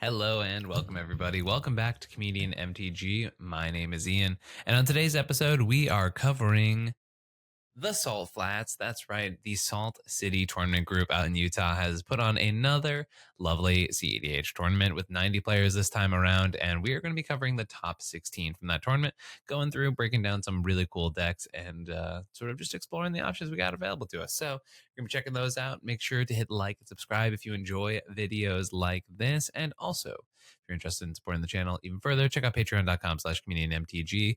Hello and welcome, everybody. Welcome back to Comedian MTG. My name is Ian, and on today's episode, we are covering the Salt Flats. That's right. The Salt City Tournament Group out in Utah has put on another lovely cEDH tournament with 90 players this time around. And we are going to be covering the top 16 from that tournament, going through, breaking down some really cool decks, and sort of just exploring the options we got available to us. So we're going to be checking those out. Make sure to hit like and subscribe if you enjoy videos like this. And also, if you're interested in supporting the channel even further, check out patreon.com/comedianmtg.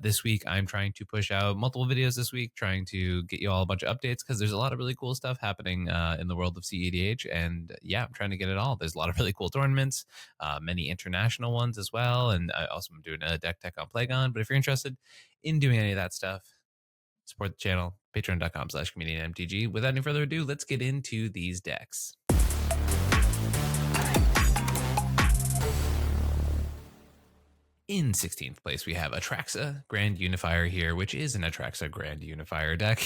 This week, I'm trying to push out multiple videos this week, trying to get you all a bunch of updates because there's a lot of really cool stuff happening in the world of cEDH. And yeah, I'm trying to get it all. There's a lot of really cool tournaments, many international ones as well. And I also am doing a deck tech on Plagon. But if you're interested in doing any of that stuff, support the channel, patreon.com/comedianmtg. Without any further ado, let's get into these decks. In 16th place, we have Atraxa Grand Unifier here, which is an Atraxa Grand Unifier deck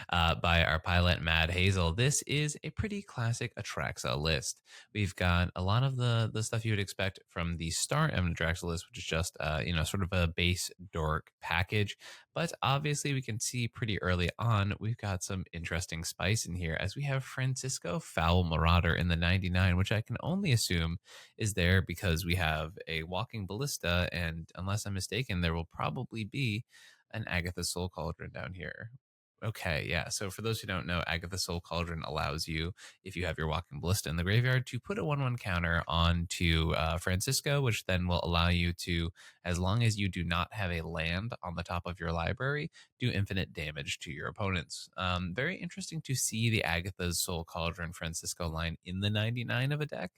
by our pilot Mad Hazel. This is a pretty classic Atraxa list. We've got a lot of the stuff you would expect from the start of an Atraxa list, which is just sort of a base dork package. But obviously, we can see pretty early on we've got some interesting spice in here, as we have Francisco Foul Marauder in the 99, which I can only assume is there because we have a walking ballista, and unless I'm mistaken, there will probably be an Agatha Soul Cauldron down here. Okay, yeah. So for those who don't know, Agatha Soul Cauldron allows you, if you have your walking ballista in the graveyard, to put a 1/1 counter onto Francisco, which then will allow you to, as long as you do not have a land on the top of your library, do infinite damage to your opponents. Very interesting to see the Agatha's Soul Cauldron Francisco line in the 99 of a deck.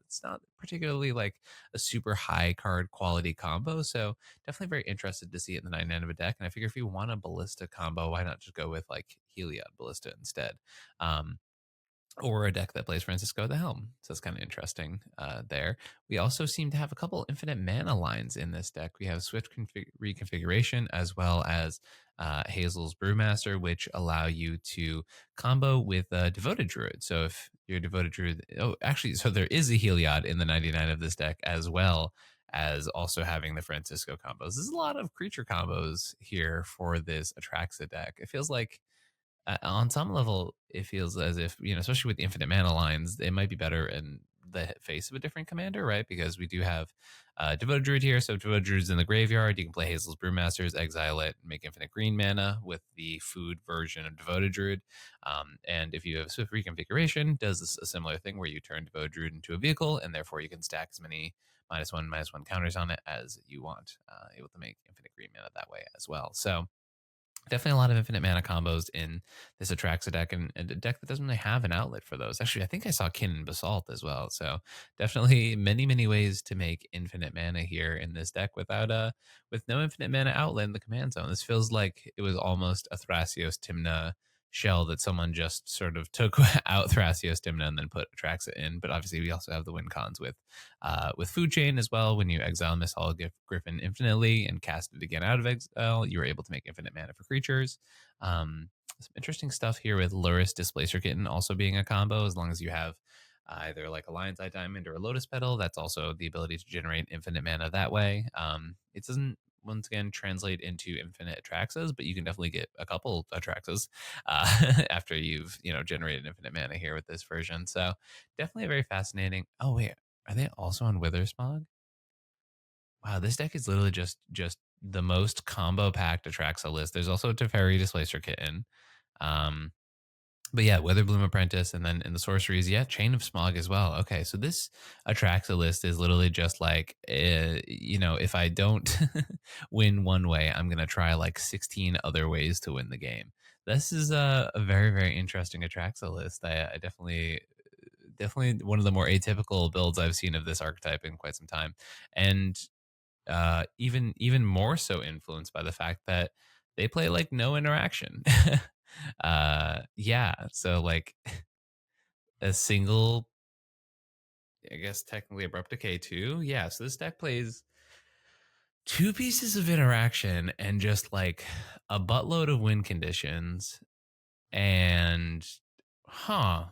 It's not particularly like a super high card quality combo, so definitely very interested to see it in the 99 of a deck. And I figure if you want a ballista combo, why not just go with like Heliad Ballista instead? Um, or a deck that plays Francisco at the helm. So it's kind of interesting there. We also seem to have a couple infinite mana lines in this deck. We have Swift Reconfiguration as well as Hazel's Brewmaster, which allow you to combo with Devoted Druid. So if you're Devoted Druid, oh, actually, so there is a Heliod in the 99 of this deck as well as also having the Francisco combos. There's a lot of creature combos here for this Atraxa deck. It feels like on some level, it feels as if, especially with the infinite mana lines, it might be better in the face of a different commander, right? Because we do have Devoted Druid here. So Devoted Druid's in the graveyard. You can play Hazel's Brewmasters, exile it, and make infinite green mana with the food version of Devoted Druid. And if you have Swift Reconfiguration, does this a similar thing where you turn Devoted Druid into a vehicle, and therefore you can stack as many -1/-1 counters on it as you want, able to make infinite green mana that way as well. So definitely a lot of infinite mana combos in this Atraxa deck, and a deck that doesn't really have an outlet for those. Actually, I think I saw Kinnan Basalt as well. So definitely many ways to make infinite mana here in this deck with no infinite mana outlet in the command zone. This feels like it was almost a Thrasios Tymna shell that someone just sort of took out Thrasios Tymna and then put Atraxa in. But obviously, we also have the win cons with Food Chain as well. When you exile Mishaul Griffin infinitely and cast it again out of exile, you are able to make infinite mana for creatures. Some interesting stuff here with Luris Displacer Kitten also being a combo, as long as you have either like a Lion's Eye Diamond or a Lotus Petal. That's also the ability to generate infinite mana that way. It doesn't once again translate into infinite Atraxas, but you can definitely get a couple Atraxas after you've generated infinite mana here with this version. So definitely a very fascinating. Oh wait, are they also on Withersmog? Wow, this deck is literally just the most combo packed Atraxa list. There's also a Teferi Displacer Kitten. Um, but yeah, Witherbloom Apprentice, and then in the sorceries, yeah, Chain of Smog as well. Okay, so this Atraxa list is literally just like, if I don't win one way, I'm gonna try like 16 other ways to win the game. This is a very interesting Atraxa list. I definitely one of the more atypical builds I've seen of this archetype in quite some time, and even more so influenced by the fact that they play like no interaction. Yeah, so like a single, I guess technically abrupt decay too. Yeah, so this deck plays two pieces of interaction and just like a buttload of win conditions, and huh.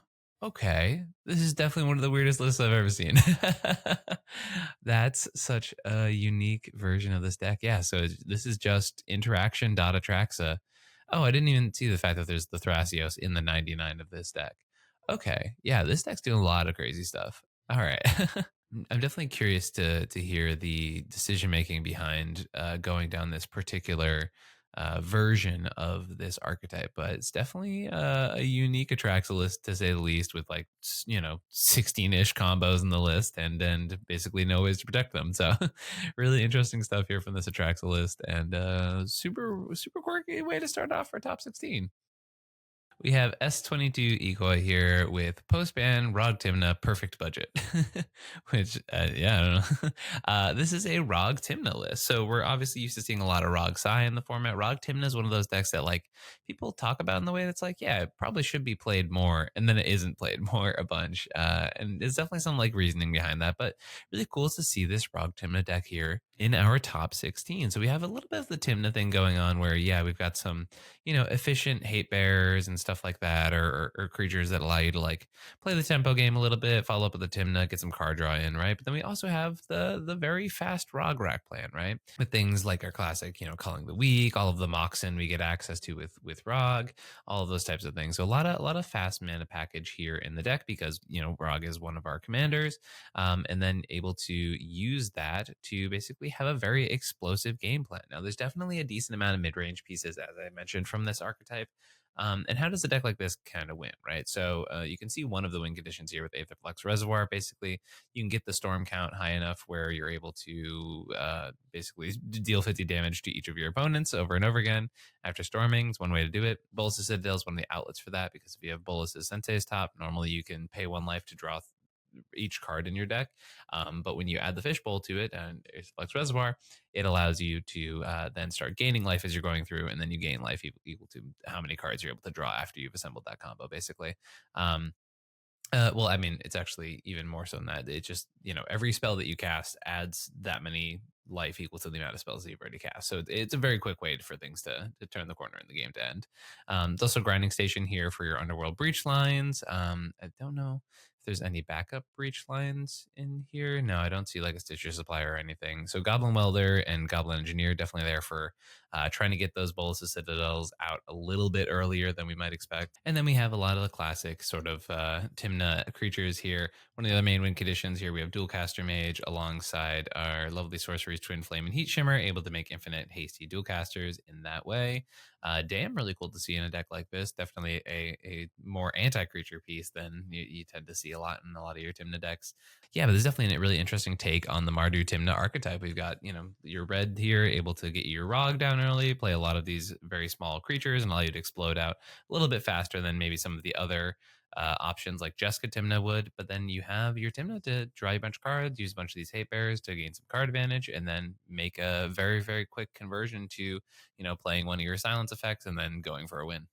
Okay, this is definitely one of the weirdest lists I've ever seen. That's such a unique version of this deck. Yeah, so this is just interaction dot Atraxa. Oh, I didn't even see the fact that there's the Thrasios in the 99 of this deck. Okay, yeah, this deck's doing a lot of crazy stuff. All right. I'm definitely curious to hear the decision making behind going down this particular version of this archetype, but it's definitely a unique Atraxa list to say the least, with like 16-ish combos in the list, and basically no ways to protect them. So really interesting stuff here from this Atraxa list, and super quirky way to start off for top 16. We have S22 Equa here with post-ban Rog Tymna perfect budget, which, yeah, I don't know. This is a Rog Tymna list. So we're obviously used to seeing a lot of Rog Sai in the format. Rog Tymna is one of those decks that like people talk about in the way that's like, yeah, it probably should be played more. And then it isn't played more a bunch. And there's definitely some like reasoning behind that. But really cool to see this Rog Tymna deck here in our top 16. So we have a little bit of the Tymna thing going on where, yeah, we've got some efficient hate bears and stuff like that, or creatures that allow you to like play the tempo game a little bit, follow up with the Timna, get some card draw in, right? But then we also have the very fast Rograkh plan, right? With things like our classic, Culling the Weak, all of the Moxen we get access to with Rog, all of those types of things. So a lot of fast mana package here in the deck because Rog is one of our commanders, and then able to use that to basically have a very explosive game plan. Now, there's definitely a decent amount of mid range pieces, as I mentioned, from this archetype. And how does a deck like this kind of win, right? So you can see one of the win conditions here with Aetherflux Reservoir. Basically, you can get the storm count high enough where you're able to basically deal 50 damage to each of your opponents over and over again after storming. It's one way to do it. Bolas' Citadel is one of the outlets for that because if you have Bolas' Sensei's Top, normally you can pay 1 life to draw each card in your deck. But when you add the fishbowl to it and Flex Reservoir, it allows you to then start gaining life as you're going through, and then you gain life equal to how many cards you're able to draw after you've assembled that combo, basically. Um, well, I mean, it's actually even more so than that. It just, every spell that you cast adds that many life equal to the amount of spells that you've already cast. So it's a very quick way for things to turn the corner in the game to end. There's also a grinding station here for your underworld breach lines. I don't know if there's any backup breach lines in here. No, I don't see like a Stitcher supply or anything. So Goblin Welder and Goblin Engineer definitely there for trying to get those Bolas' Citadels out a little bit earlier than we might expect. And then we have a lot of the classic sort of Tymna creatures here. One of the other main win conditions here, we have Dualcaster Mage alongside our lovely sorceries Twin Flame and Heat Shimmer, able to make infinite hasty Dualcasters in that way. Damn, really cool to see in a deck like this. Definitely a more anti-creature piece than you tend to see a lot in a lot of your Tymna decks. Yeah, but there's definitely a really interesting take on the Mardu Tymna archetype. We've got, your red here, able to get your Rog down early, play a lot of these very small creatures, and allow you to explode out a little bit faster than maybe some of the other options like Jessica Tymna would. But then you have your Tymna to draw you a bunch of cards, use a bunch of these hate bears to gain some card advantage, and then make a very, very quick conversion to, playing one of your silence effects and then going for a win.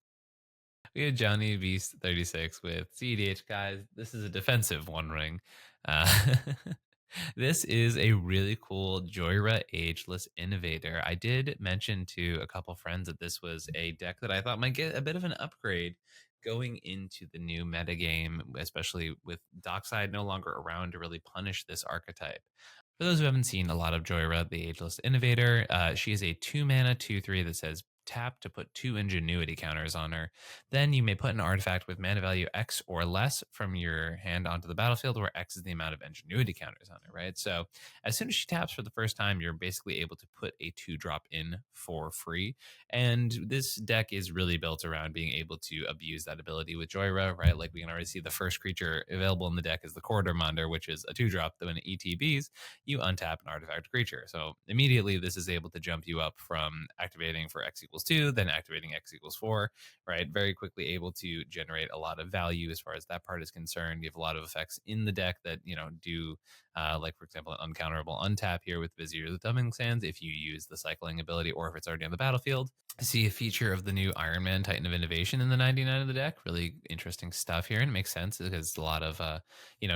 We had Johnny Beast 36 with cEDH. Guys, this is a defensive one ring. Uh, this is a really cool Jhoira ageless innovator. I did mention to a couple friends that this was a deck that I thought might get a bit of an upgrade going into the new metagame, especially with Dockside no longer around to really punish this archetype. For those who haven't seen a lot of Jhoira, the Ageless Innovator, she is a 2 mana 2/3 that says tap to put 2 ingenuity counters on her. Then you may put an artifact with mana value X or less from your hand onto the battlefield, where X is the amount of ingenuity counters on her, right? So as soon as she taps for the first time, you're basically able to put a 2-drop in for free. And this deck is really built around being able to abuse that ability with Jhoira, right? Like we can already see the first creature available in the deck is the Quartermander, which is a 2-drop that when it ETBs, you untap an artifact creature. So immediately this is able to jump you up from activating for X equals 2, then activating X equals 4, right? Very quickly able to generate a lot of value as far as that part is concerned. You have a lot of effects in the deck that, do like for example, an uncounterable untap here with Vizier of the Dumbing Sands if you use the cycling ability or if it's already on the battlefield. I see a feature of the new Iron Man Titan of Innovation in the 99 of the deck. Really interesting stuff here, and it makes sense because it's a lot of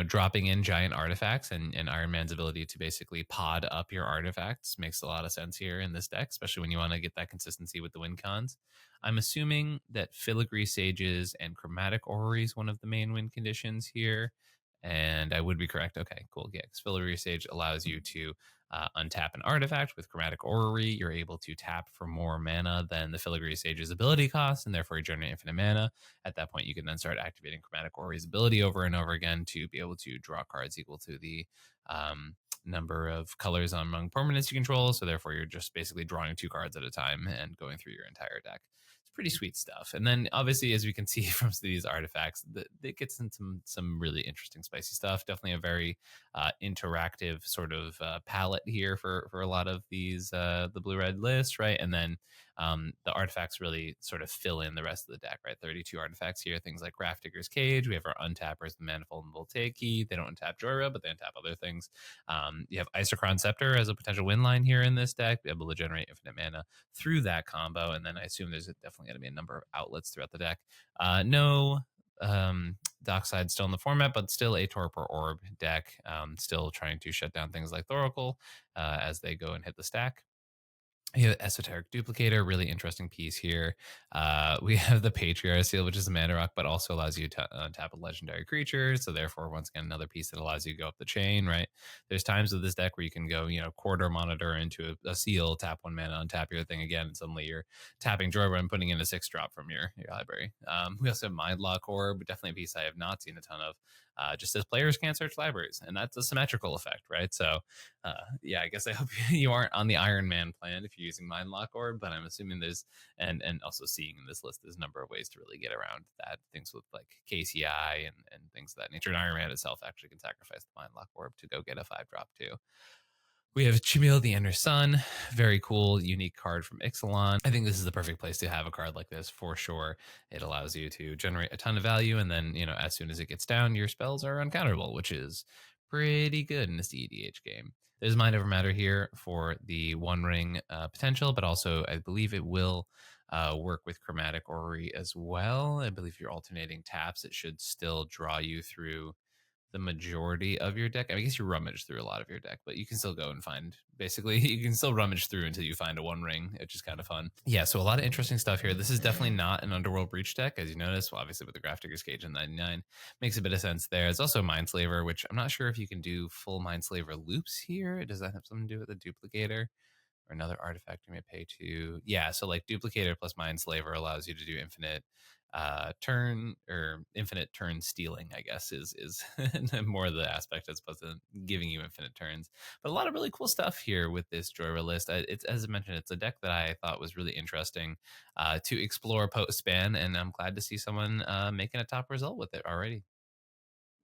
dropping in giant artifacts, and Iron Man's ability to basically pod up your artifacts makes a lot of sense here in this deck, especially when you want to get that consistency with the win cons. I'm assuming that Filigree Sages and Chromatic Orrery is one of the main win conditions here. And I would be correct. Okay, cool. Yeah, because Filigree Sage allows you to untap an artifact. With Chromatic Orrery, you're able to tap for more mana than the Filigree Sage's ability cost, and therefore you generate infinite mana. At that point, you can then start activating Chromatic Orrery's ability over and over again to be able to draw cards equal to the number of colors among permanents you control. So therefore, you're just basically drawing 2 cards at a time and going through your entire deck. It's pretty sweet stuff. And then obviously, as we can see from these artifacts, it gets into some really interesting spicy stuff. Definitely a very interactive sort of palette here for a lot of these the blue red lists, right? And then the artifacts really sort of fill in the rest of the deck, right? 32 artifacts here, things like Grafdigger's Cage. We have our untappers, the Manifold and Voltaic. They don't untap Jhoira, but they untap other things. You have Isochron Scepter as a potential win line here in this deck, be able to generate infinite mana through that combo. And then I assume there's definitely going to be a number of outlets throughout the deck. No Dockside still in the format, but still a Torpor Orb deck, still trying to shut down things like Thoracle as they go and hit the stack. You have Esoteric Duplicator, really interesting piece here. We have the Patriarch Seal, which is a mana rock, but also allows you to untap a legendary creature. So therefore, once again, another piece that allows you to go up the chain, right? There's times with this deck where you can go, quarter monitor into a seal, tap 1 mana, untap your thing again, and suddenly you're tapping Jhoira and putting in a 6-drop from your library. We also have Mind Lock Orb, definitely a piece I have not seen a ton of. Just as players can't search libraries, and that's a symmetrical effect, right? So yeah, I guess I hope you aren't on the Iron Man plan if you're using Mind Lock Orb, but I'm assuming there's, and also seeing in this list, there's a number of ways to really get around that. Things with like KCI and things of that nature. And Iron Man itself actually can sacrifice the Mind Lock Orb to go get a 5-drop too. We have Chimil, the Ender Sun. Very cool, unique card from Ixalan. I think this is the perfect place to have a card like this for sure. It allows you to generate a ton of value, and then, as soon as it gets down, your spells are uncounterable, which is pretty good in the cEDH game. There's Mind Over Matter here for the One Ring potential, but also I believe it will work with Chromatic Orrery as well. I believe if you're alternating taps, it should still draw you through the majority of your deck. I guess you rummage through a lot of your deck, but you can still go and find, basically, you can still rummage through until you find a One Ring, which is kind of fun. Yeah, so a lot of interesting stuff here. This is definitely not an Underworld Breach deck, as you notice. Well, obviously with the Grafdigger's Cage in 99, makes a bit of sense there. It's also Mindslaver, which I'm not sure if you can do full Mindslaver loops here. Does that have something to do with the Duplicator? Or another artifact you may pay to. Yeah, so like Duplicator plus Mindslaver allows you to do infinite turn, or infinite turn stealing, I guess is more of the aspect as opposed to giving you infinite turns. But a lot of really cool stuff here with this Jhoira list. It's, as I mentioned, it's a deck that I thought was really interesting to explore post ban, and I'm glad to see someone making a top result with it already.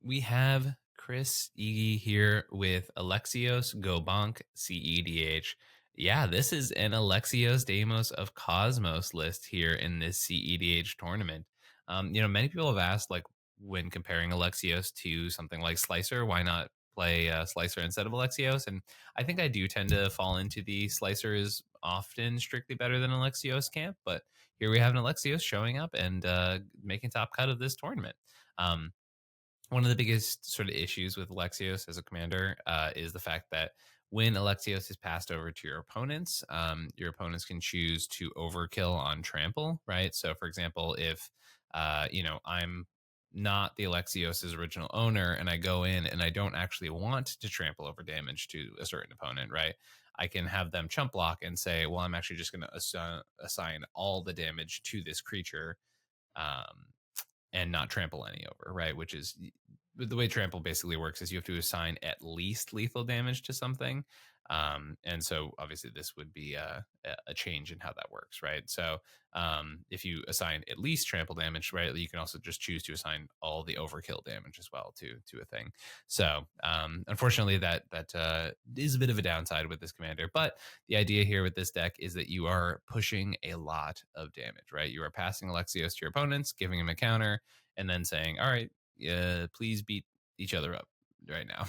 We have Chris Ege here with Alexios Go Bonk cEDH. Yeah, this is an Alexios Deimos of Cosmos list here in this cEDH tournament. Many people have asked, like, when comparing Alexios to something like Slicer, why not play Slicer instead of Alexios? And I think I do tend to fall into the Slicer is often strictly better than Alexios camp, but here we have an Alexios showing up and making top cut of this tournament. One of the biggest sort of issues with Alexios as a commander is the fact that when Alexios is passed over to your opponents can choose to overkill on trample, right? So, for example, if I'm not the Alexios's original owner and I go in and I don't actually want to trample over damage to a certain opponent, right? I can have them chump block and say, well, I'm actually just going to assign all the damage to this creature. And not trample any over, right? Which is the way trample basically works is you have to assign at least lethal damage to something. And so obviously this would be a change in how that works, right? So if you assign at least trample damage, right, you can also just choose to assign all the overkill damage as well to a thing. So unfortunately that is a bit of a downside with this commander, but the idea here with this deck is that you are pushing a lot of damage, right? You are passing Alexios to your opponents, giving him a counter, and then saying, all right, please beat each other up. right now.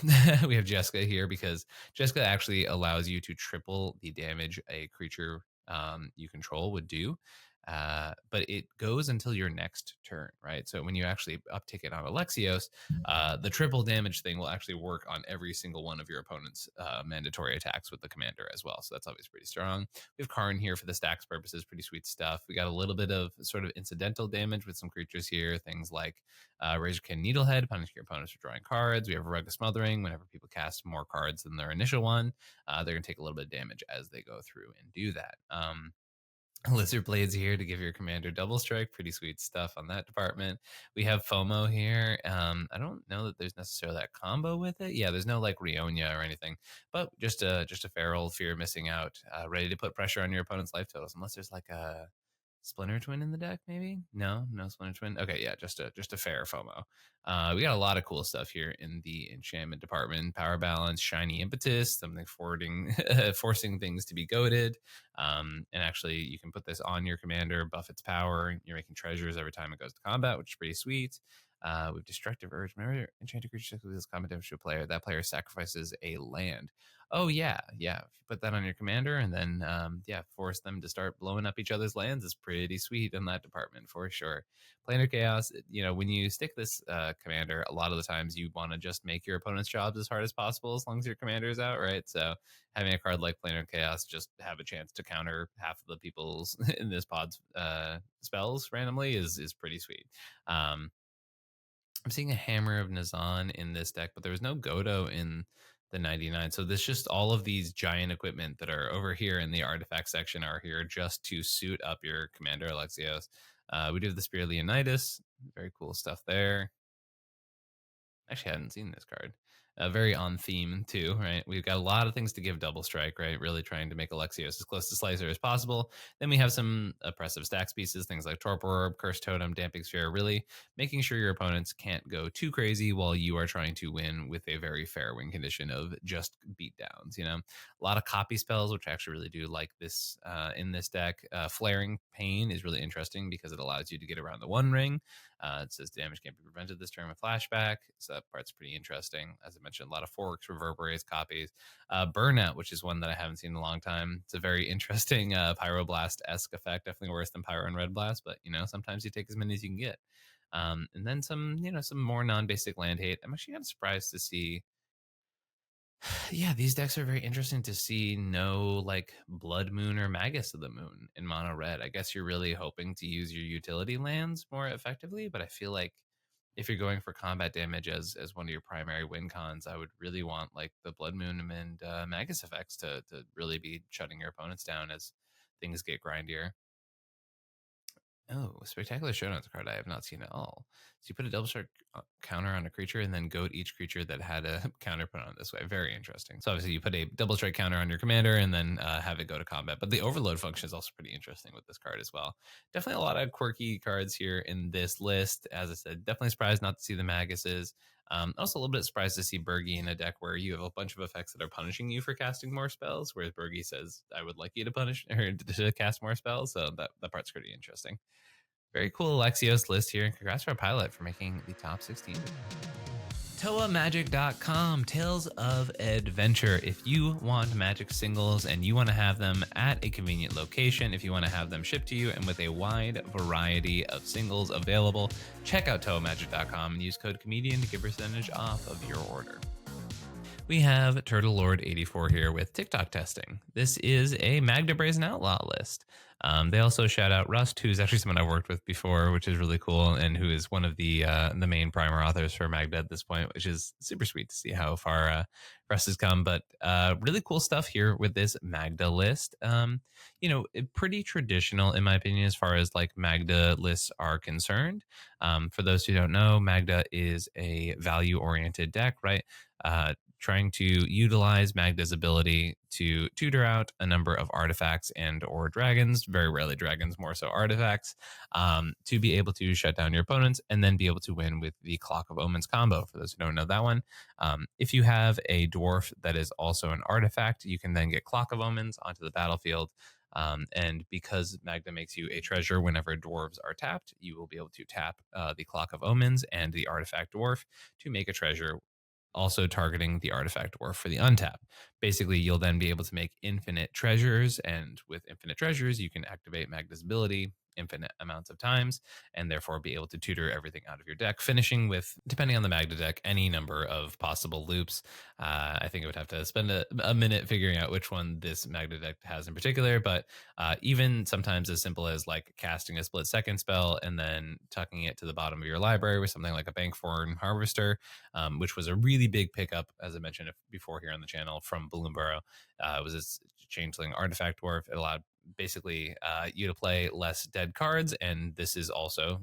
We have Jessica here because Jessica actually allows you to triple the damage a creature you control would do. But it goes until your next turn, right? So when you actually uptick it on Alexios, the triple damage thing will actually work on every single one of your opponent's mandatory attacks with the commander as well. So that's always pretty strong. We have Karn here for the stacks purposes, pretty sweet stuff. We got a little bit of sort of incidental damage with some creatures here, things like Razorkin Needlehead, punishing your opponents for drawing cards. We have Rug of Smothering. Whenever people cast more cards than their initial one, they're going to take a little bit of damage as they go through and do that. Lizard Blades here to give your commander double strike. Pretty sweet stuff on that department. We have FOMO here. I don't know that there's necessarily that combo with it. Yeah, there's no like Rionia or anything, but just a feral fear missing out, ready to put pressure on your opponent's life totals, unless there's like a Splinter Twin in the deck, maybe? No Splinter Twin. Okay, yeah, just a fair FOMO. We got a lot of cool stuff here in the enchantment department. Power balance, shiny impetus, something forwarding, forcing things to be goaded. And actually, you can put this on your commander, buff its power. You're making treasures every time it goes to combat, which is pretty sweet. With destructive urge. Remember, enchanted creature deals combat damage to a player. That player sacrifices a land. Oh yeah. If you put that on your commander and then force them to start blowing up each other's lands is pretty sweet in that department for sure. Planar chaos. When you stick this commander, a lot of the times you want to just make your opponent's jobs as hard as possible as long as your commander is out, right? So having a card like Planar Chaos just have a chance to counter half of the people's in this pod's spells randomly is pretty sweet. Um, I'm seeing a Hammer of Nazan in this deck, but there was no Godo in the 99. So there's just all of these giant equipment that are over here in the artifact section are here just to suit up your commander Alexios. We do have the Spear of Leonidas. Very cool stuff there. Actually, I hadn't seen this card. Very on theme too, right? We've got a lot of things to give double strike, right? Really trying to make Alexios as close to Slicer as possible. Then we have some oppressive stacks pieces, things like Torpor Orb, Curse Totem, Damping Sphere, really making sure your opponents can't go too crazy while you are trying to win with a very fair win condition of just beatdowns. A lot of copy spells, which I actually really do like this in this deck. Flaring Pain is really interesting because it allows you to get around the One Ring. It says damage can't be prevented this turn with flashback. So that part's pretty interesting. As I mentioned, a lot of forks, reverberates, copies. Burnout, which is one that I haven't seen in a long time. It's a very interesting Pyroblast-esque effect. Definitely worse than Pyro and Red Blast, but sometimes you take as many as you can get. And then some more non-basic land hate. I'm actually kind of surprised to see yeah, these decks are very interesting to see no like Blood Moon or Magus of the Moon in mono red. I guess you're really hoping to use your utility lands more effectively, but I feel like if you're going for combat damage as one of your primary win cons, I would really want like the Blood Moon and Magus effects to really be shutting your opponents down as things get grindier. Oh, Spectacular Showdown's a card I have not seen at all. So you put a double strike counter on a creature and then goad each creature that had a counter put on it this way. Very interesting. So obviously you put a double strike counter on your commander and then have it go to combat. But the overload function is also pretty interesting with this card as well. Definitely a lot of quirky cards here in this list. As I said, definitely surprised not to see the Maguses. Also a little bit surprised to see Bergie in a deck where you have a bunch of effects that are punishing you for casting more spells, whereas Bergie says, I would like you to punish or to cast more spells. So that part's pretty interesting. Very cool Alexios list here. Congrats to our pilot for making the top 16. ToaMagic.com, Tales of Adventure. If you want magic singles and you want to have them at a convenient location, if you want to have them shipped to you and with a wide variety of singles available, check out ToaMagic.com and use code comedian to get percentage off of your order. We have Turtle Lord 84 here with TikTok testing. This is a Magda Brazen Outlaw list. They also shout out Rust, who's actually someone I've worked with before, which is really cool, and who is one of the main primer authors for Magda at this point, which is super sweet to see how far Rust has come. But really cool stuff here with this Magda list. Pretty traditional in my opinion as far as like Magda lists are concerned. For those who don't know, Magda is a value-oriented deck, right? Trying to utilize Magda's ability to tutor out a number of artifacts and or dragons, very rarely dragons, more so artifacts, to be able to shut down your opponents and then be able to win with the Clock of Omens combo. For those who don't know that one, if you have a dwarf that is also an artifact, you can then get Clock of Omens onto the battlefield. And because Magda makes you a treasure whenever dwarves are tapped, you will be able to tap the Clock of Omens and the artifact dwarf to make a treasure also targeting the artifact dwarf for the untap. Basically, you'll then be able to make infinite treasures, and with infinite treasures, you can activate Magda's ability infinite amounts of times and therefore be able to tutor everything out of your deck, finishing with, depending on the Magda deck, any number of possible loops. I think I would have to spend a minute figuring out which one this Magda deck has in particular, but even sometimes as simple as like casting a split second spell and then tucking it to the bottom of your library with something like a Bankthorn Harvester, which was a really big pickup, as I mentioned before here on the channel, from Bloomburrow. It was this changeling artifact dwarf. It allowed basically you to play less dead cards, and this is also,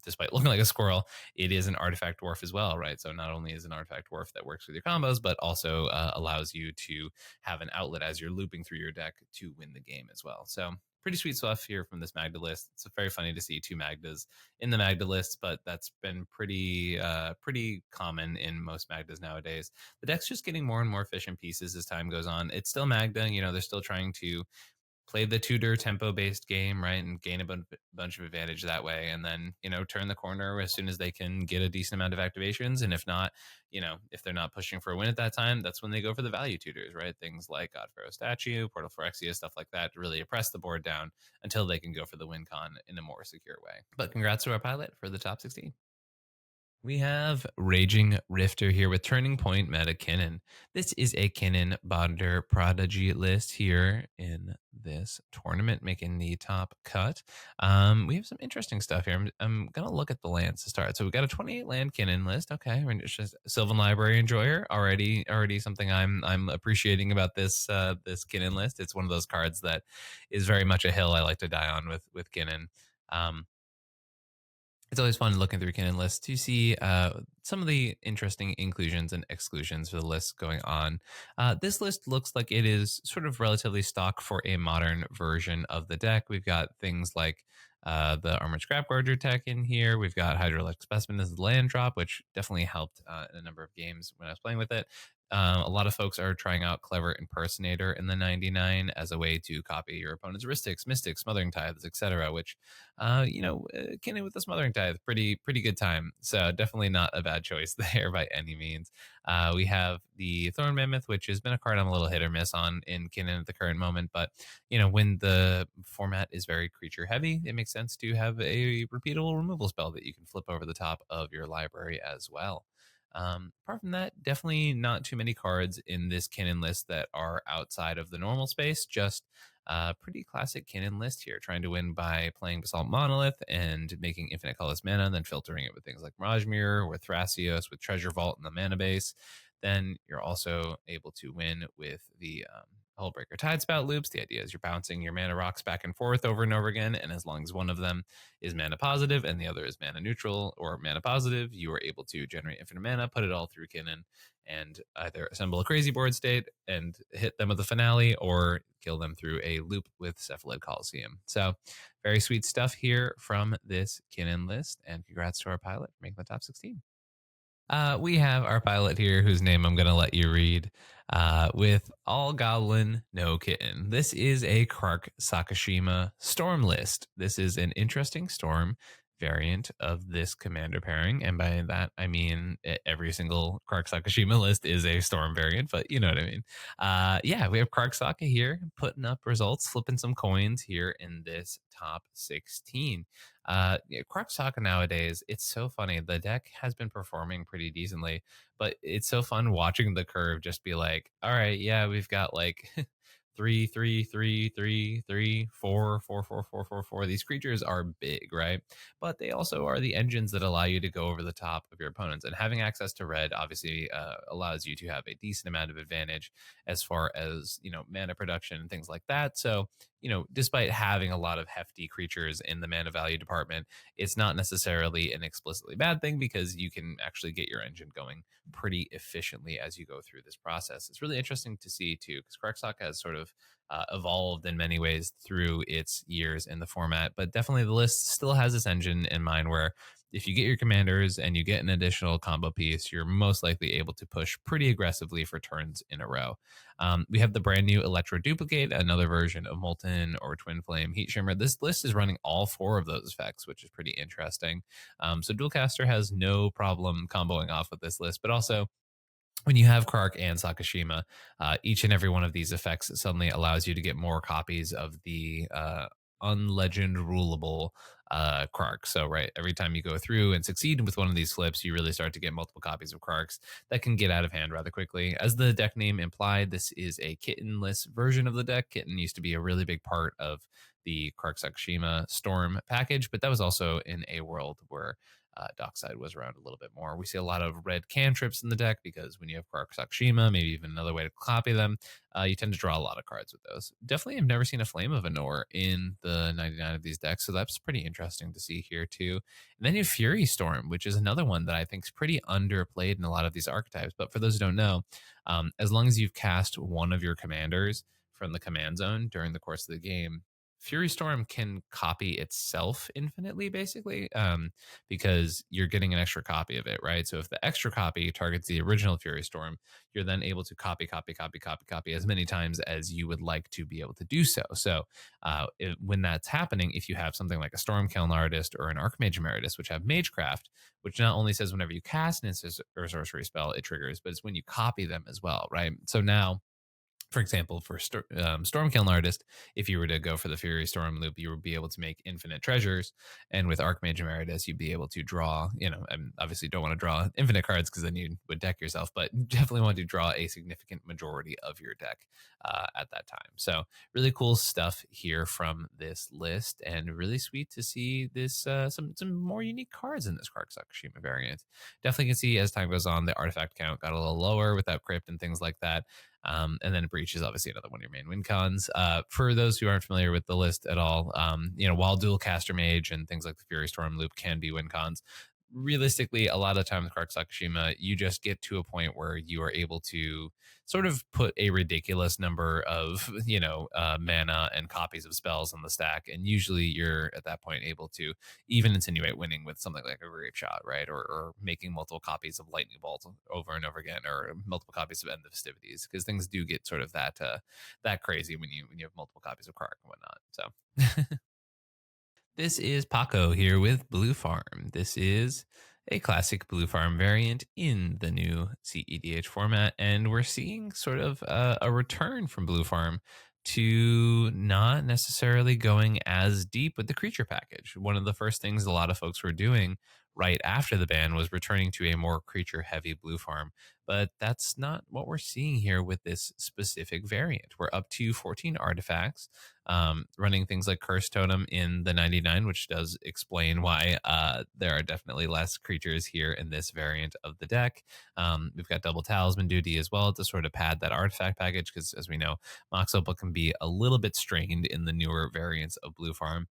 despite looking like a squirrel, it is an artifact dwarf as well, right? So not only is an artifact dwarf that works with your combos, but also allows you to have an outlet as you're looping through your deck to win the game as well. So pretty sweet stuff here from this Magda list. It's very funny to see two Magdas in the Magda list, but that's been pretty common in most Magdas nowadays. The deck's just getting more and more efficient pieces as time goes on. It's still Magda, they're still trying to play the tutor tempo based game, right, and gain a bunch of advantage that way, and then turn the corner as soon as they can get a decent amount of activations. And if not, if they're not pushing for a win at that time, that's when they go for the value tutors, right? Things like God Pharaoh Statue, Portal Phyrexia, stuff like that, to really oppress the board down until they can go for the win con in a more secure way. But congrats to our pilot for the top 16. We have Raging Rifter here with Turning Point Meta Kinnan. This is a Kinnan Bonder Prodigy list here in this tournament, making the top cut. We have some interesting stuff here. I'm going to look at the lands to start. So we got a 28 land Kinnan list. Okay, it's just Sylvan Library and Jhoira. Already something I'm appreciating about this Kinnan list. It's one of those cards that is very much a hill I like to die on with Kinnan. It's always fun looking through Kinnan lists to see some of the interesting inclusions and exclusions for the list going on. This list looks like it is sort of relatively stock for a modern version of the deck. We've got things like the Armored Scrapguarder tech in here. We've got Hydroelectric Specimen as the land drop, which definitely helped in a number of games when I was playing with it. A lot of folks are trying out Clever Impersonator in the 99 as a way to copy your opponent's Ristics, Mystics, Smothering Tithes, etc., which Kinnan with the Smothering Tithe, pretty good time. So definitely not a bad choice there by any means. We have the Thorn Mammoth, which has been a card I'm a little hit or miss on in Kinnan at the current moment. But, when the format is very creature heavy, it makes sense to have a repeatable removal spell that you can flip over the top of your library as well. Apart from that, definitely not too many cards in this Kinnan list that are outside of the normal space. Just pretty classic Kinnan list here, trying to win by playing Basalt Monolith and making infinite colorless mana, and then filtering it with things like Mirage Mirror or Thrasios with Treasure Vault in the mana base. Then you're also able to win with the Hullbreaker Tidespout loops. The idea is you're bouncing your mana rocks back and forth over and over again, and as long as one of them is mana positive and the other is mana neutral or mana positive, you are able to generate infinite mana, put it all through Kinnan, and either assemble a crazy board state and hit them with the finale, or kill them through a loop with Cephalid Coliseum. So very sweet stuff here from this Kinnan list, and congrats to our pilot for making the top 16. We have our pilot here, whose name I'm going to let you read, with All Goblin, No Kitten. This is a Krark Sakashima Storm list. This is an interesting Storm variant of this commander pairing, and by that I mean every single Krark Sakashima list is a Storm variant, but you know what I mean. Yeah, we have Krark Saka here putting up results, flipping some coins here in this top 16. Yeah, Krark Saka nowadays, it's so funny. The deck has been performing pretty decently, but it's so fun watching the curve just be like, all right, yeah, we've got like 3, 3, 3, 3, 3, 4, 4, 4, 4, 4, 4. These creatures are big, right? But they also are the engines that allow you to go over the top of your opponents. And having access to red obviously allows you to have a decent amount of advantage as far as, mana production and things like that. So, despite having a lot of hefty creatures in the mana value department, it's not necessarily an explicitly bad thing because you can actually get your engine going pretty efficiently as you go through this process. It's really interesting to see too, because Krark has sort of evolved in many ways through its years in the format, but definitely the list still has this engine in mind where if you get your commanders and you get an additional combo piece, you're most likely able to push pretty aggressively for turns in a row. We have the brand new Electro Duplicate, another version of Molten or Twin Flame Heat Shimmer. This list is running all four of those effects, which is pretty interesting. So Dualcaster has no problem comboing off with this list, but also when you have Krark and Sakashima, each and every one of these effects suddenly allows you to get more copies of the unlegend rulable Krark. So, right, every time you go through and succeed with one of these flips, you really start to get multiple copies of Krarks that can get out of hand rather quickly. As the deck name implied, this is a kittenless version of the deck. Kitten used to be a really big part of the Krark Sakashima Storm package, but that was also in a world where Dockside was around a little bit more. We see a lot of red cantrips in the deck because when you have Krark Sakashima, maybe even another way to copy them, you tend to draw a lot of cards with those. Definitely have never seen a Flame of Anor in the 99 of these decks, so that's pretty interesting to see here too. And then you have Fury Storm, which is another one that I think is pretty underplayed in a lot of these archetypes. But for those who don't know, as long as you've cast one of your commanders from the command zone during the course of the game, Fury Storm can copy itself infinitely, basically, because you're getting an extra copy of it, right? So if the extra copy targets the original Fury Storm, you're then able to copy as many times as you would like to be able to do so. So when that's happening, if you have something like a Stormkiln Artist or an Archmage Emeritus, which have Magecraft, which not only says whenever you cast an instant or sorcery spell, it triggers, but it's when you copy them as well, right? So now, for example, for Stormkiln Artist, if you were to go for the Fury Storm loop, you would be able to make infinite treasures. And with Archmage Emeritus, you'd be able to draw, and obviously don't want to draw infinite cards because then you would deck yourself, but definitely want to draw a significant majority of your deck at that time. So really cool stuff here from this list, and really sweet to see this some more unique cards in this Krark Sakashima variant. Definitely can see as time goes on, the artifact count got a little lower without Crypt and things like that. And then Breach is obviously another one of your main win cons. For those who aren't familiar with the list at all, while dual caster mage and things like the Fury Storm loop can be win cons, realistically, a lot of times Krark Sakashima, you just get to a point where you are able to sort of put a ridiculous number of, mana and copies of spells on the stack. And usually you're at that point able to even insinuate winning with something like a Grave Shot, right? Or making multiple copies of Lightning Bolt over and over again, or multiple copies of End the Festivities, because things do get sort of that crazy when you have multiple copies of Krark and whatnot. So this is Paco here with Blue Farm. This is a classic Blue Farm variant in the new cEDH format, and we're seeing sort of a return from Blue Farm to not necessarily going as deep with the creature package. One of the first things a lot of folks were doing right after the ban was returning to a more creature heavy Blue Farm, but that's not what we're seeing here with this specific variant. We're up to 14 artifacts, running things like Curse Totem in the 99, which does explain why there are definitely less creatures here in this variant of the deck. We've got double Talisman Duty as well to sort of pad that artifact package, because as we know, Mox Opal can be a little bit strained in the newer variants of Blue Farm.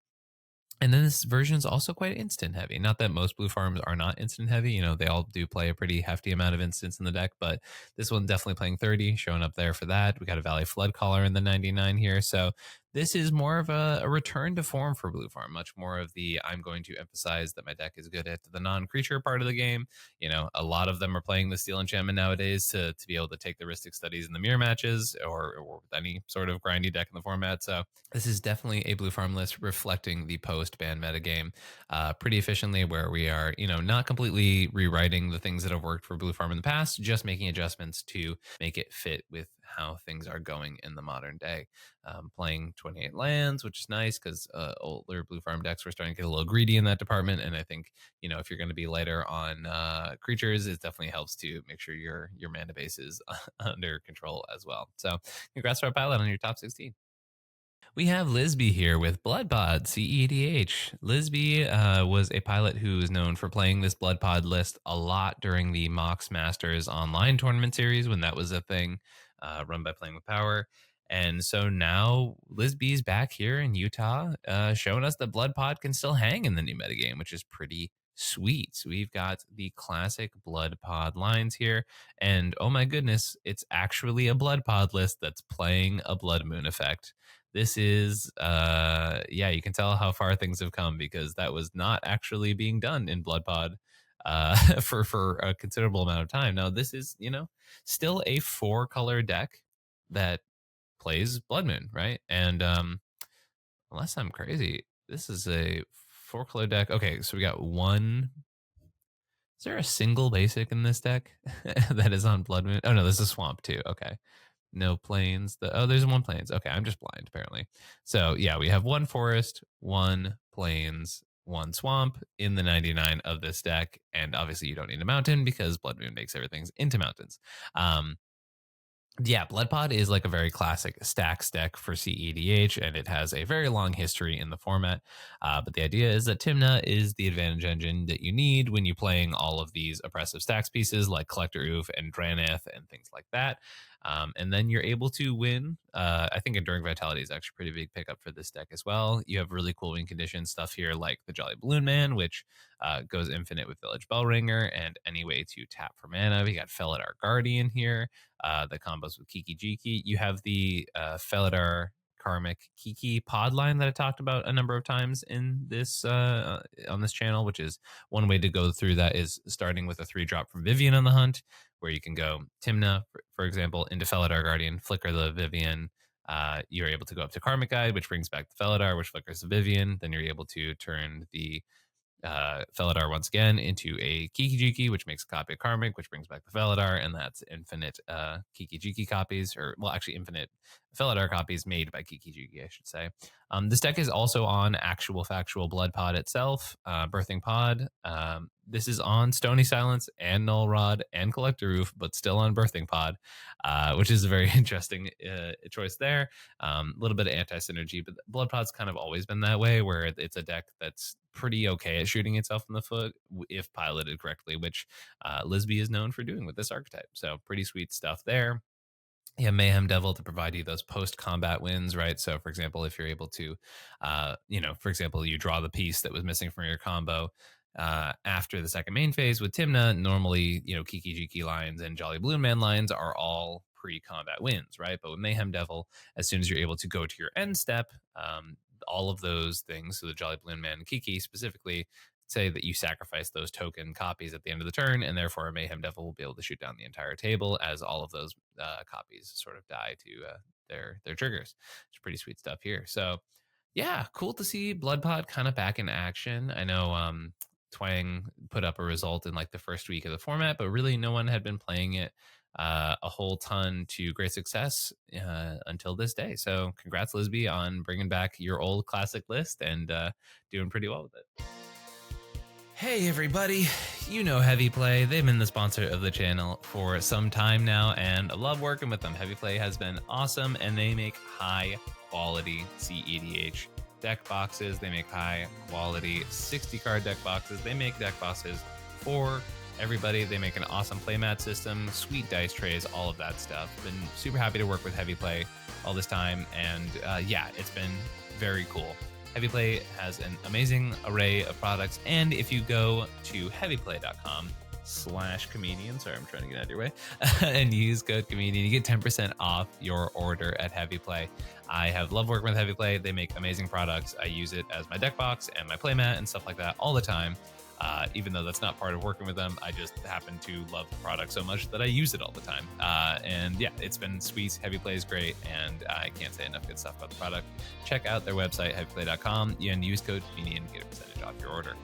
And then this version is also quite instant heavy. Not that most blue farms are not instant heavy. They all do play a pretty hefty amount of instants in the deck, but this one definitely playing 30, showing up there for that. We got a Valley Flood Caller in the 99 here. So this is more of a return to form for blue farm, much more of the I'm going to emphasize that my deck is good at the non-creature part of the game. A lot of them are playing the Steel Enchantment nowadays to be able to take the Ristic Studies in the mirror matches or with any sort of grindy deck in the format. So this is definitely a blue farm list reflecting the post-ban metagame pretty efficiently, where we are, not completely rewriting the things that have worked for blue farm in the past, just making adjustments to make it fit with how things are going in the modern day. Playing 28 lands, which is nice because older blue farm decks were starting to get a little greedy in that department. And I think, if you're going to be lighter on creatures, it definitely helps to make sure your mana base is under control as well. So congrats to our pilot on your top 16. We have Lisby here with Bloodpod cEDH. Lisby was a pilot who is known for playing this Bloodpod list a lot during the Mox Masters online tournament series when that was a thing, run by Playing with Power. And so now Lisby's back here in Utah, showing us that Bloodpod can still hang in the new metagame, which is pretty sweet. So we've got the classic Bloodpod lines here. And oh my goodness, it's actually a Bloodpod list that's playing a Blood Moon effect. This is you can tell how far things have come, because that was not actually being done in Bloodpod for a considerable amount of time. Now this is, still a 4-color deck that plays Blood Moon, right? And unless I'm crazy, this is a 4-color deck. Okay, so we got one. Is there a single basic in this deck that is on Blood Moon? Oh no, there's a swamp too. Okay. No plains. Oh, there's one plains. Okay, I'm just blind apparently. So yeah, we have one forest, one plains, one swamp in the 99 of this deck, and obviously you don't need a mountain because Blood Moon makes everything into mountains. Um, yeah, Blood Pod is like a very classic stacks deck for cEDH, and it has a very long history in the format. But the idea is that Tymna is the advantage engine that you need when you're playing all of these oppressive stacks pieces like Collector Oof and Draneth and things like that. And then you're able to win. I think Enduring Vitality is actually a pretty big pickup for this deck as well. You have really cool win condition stuff here like the Jolly Balloon Man, which goes infinite with Village Bellringer and any way to tap for mana. We got Felidar Guardian here that combos with Kiki Jiki. You have the Felidar Karmic Kiki pod line that I talked about a number of times in this on this channel, which is one way to go through that is starting with a 3-drop from Vivian on the hunt, where you can go Tymna, for example, into Felidar Guardian, flicker the Vivian. You're able to go up to Karmic Guide, which brings back the Felidar, which flickers the Vivian. Then you're able to turn the Felidar once again into a Kiki-Jiki, which makes a copy of Karmic, which brings back the Felidar, and that's infinite Kiki-Jiki copies, or well, actually infinite Felidar copies made by Kiki-Jiki, I should say. This deck is also on actual factual Blood Pod itself, Birthing Pod. This is on Stony Silence and Null Rod and Collector Roof, but still on Birthing Pod, which is a very interesting choice there. A little bit of anti-synergy, but Blood Pod's kind of always been that way, where it's a deck that's pretty okay at shooting itself in the foot if piloted correctly, which Lisby is known for doing with this archetype. So pretty sweet stuff there. Yeah, Mayhem Devil to provide you those post-combat wins, right? So, for example, if you're able to, for example, you draw the piece that was missing from your combo after the second main phase with Tymna, normally, Kiki Jiki lines and Jolly Balloon Man lines are all pre-combat wins, right? But with Mayhem Devil, as soon as you're able to go to your end step, all of those things, so the Jolly Balloon Man and Kiki specifically, say that you sacrifice those token copies at the end of the turn, and therefore a Mayhem Devil will be able to shoot down the entire table as all of those copies sort of die to their triggers. It's pretty sweet stuff here. So yeah, cool to see Bloodpod kind of back in action. I know Twang put up a result in like the first week of the format, but really no one had been playing it a whole ton to great success until this day. So congrats, Lisby, on bringing back your old classic list and doing pretty well with it. Hey everybody, you know Heavy Play. They've been the sponsor of the channel for some time now, and I love working with them. Heavy Play has been awesome, and they make high quality cEDH deck boxes. They make high quality 60 card deck boxes. They make deck boxes for everybody. They make an awesome playmat system, sweet dice trays, all of that stuff. Been super happy to work with Heavy Play all this time, and yeah, it's been very cool. Heavy Play has an amazing array of products, and if you go to heavyplay.com/comedian, sorry, I'm trying to get out of your way, and use code comedian, you get 10% off your order at Heavy Play. I have loved working with Heavy Play. They make amazing products. I use it as my deck box and my playmat and stuff like that all the time. Even though that's not part of working with them, I just happen to love the product so much that I use it all the time. And yeah, it's been sweet. Heavy Play is great, and I can't say enough good stuff about the product. Check out their website, heavyplay.com, and use code comedian to get a percentage off your order.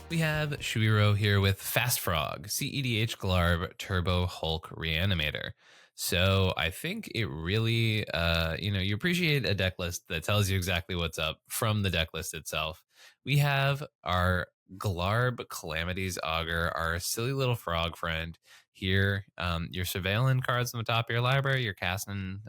We have Shuiro here with Fast Frog, cEDH Glarb Turbo Hulk Reanimator. So I think it really, you appreciate a deck list that tells you exactly what's up from the deck list itself. We have our Glarb Calamity's Augur, our silly little frog friend here. You're surveilling cards from the top of your library. You're casting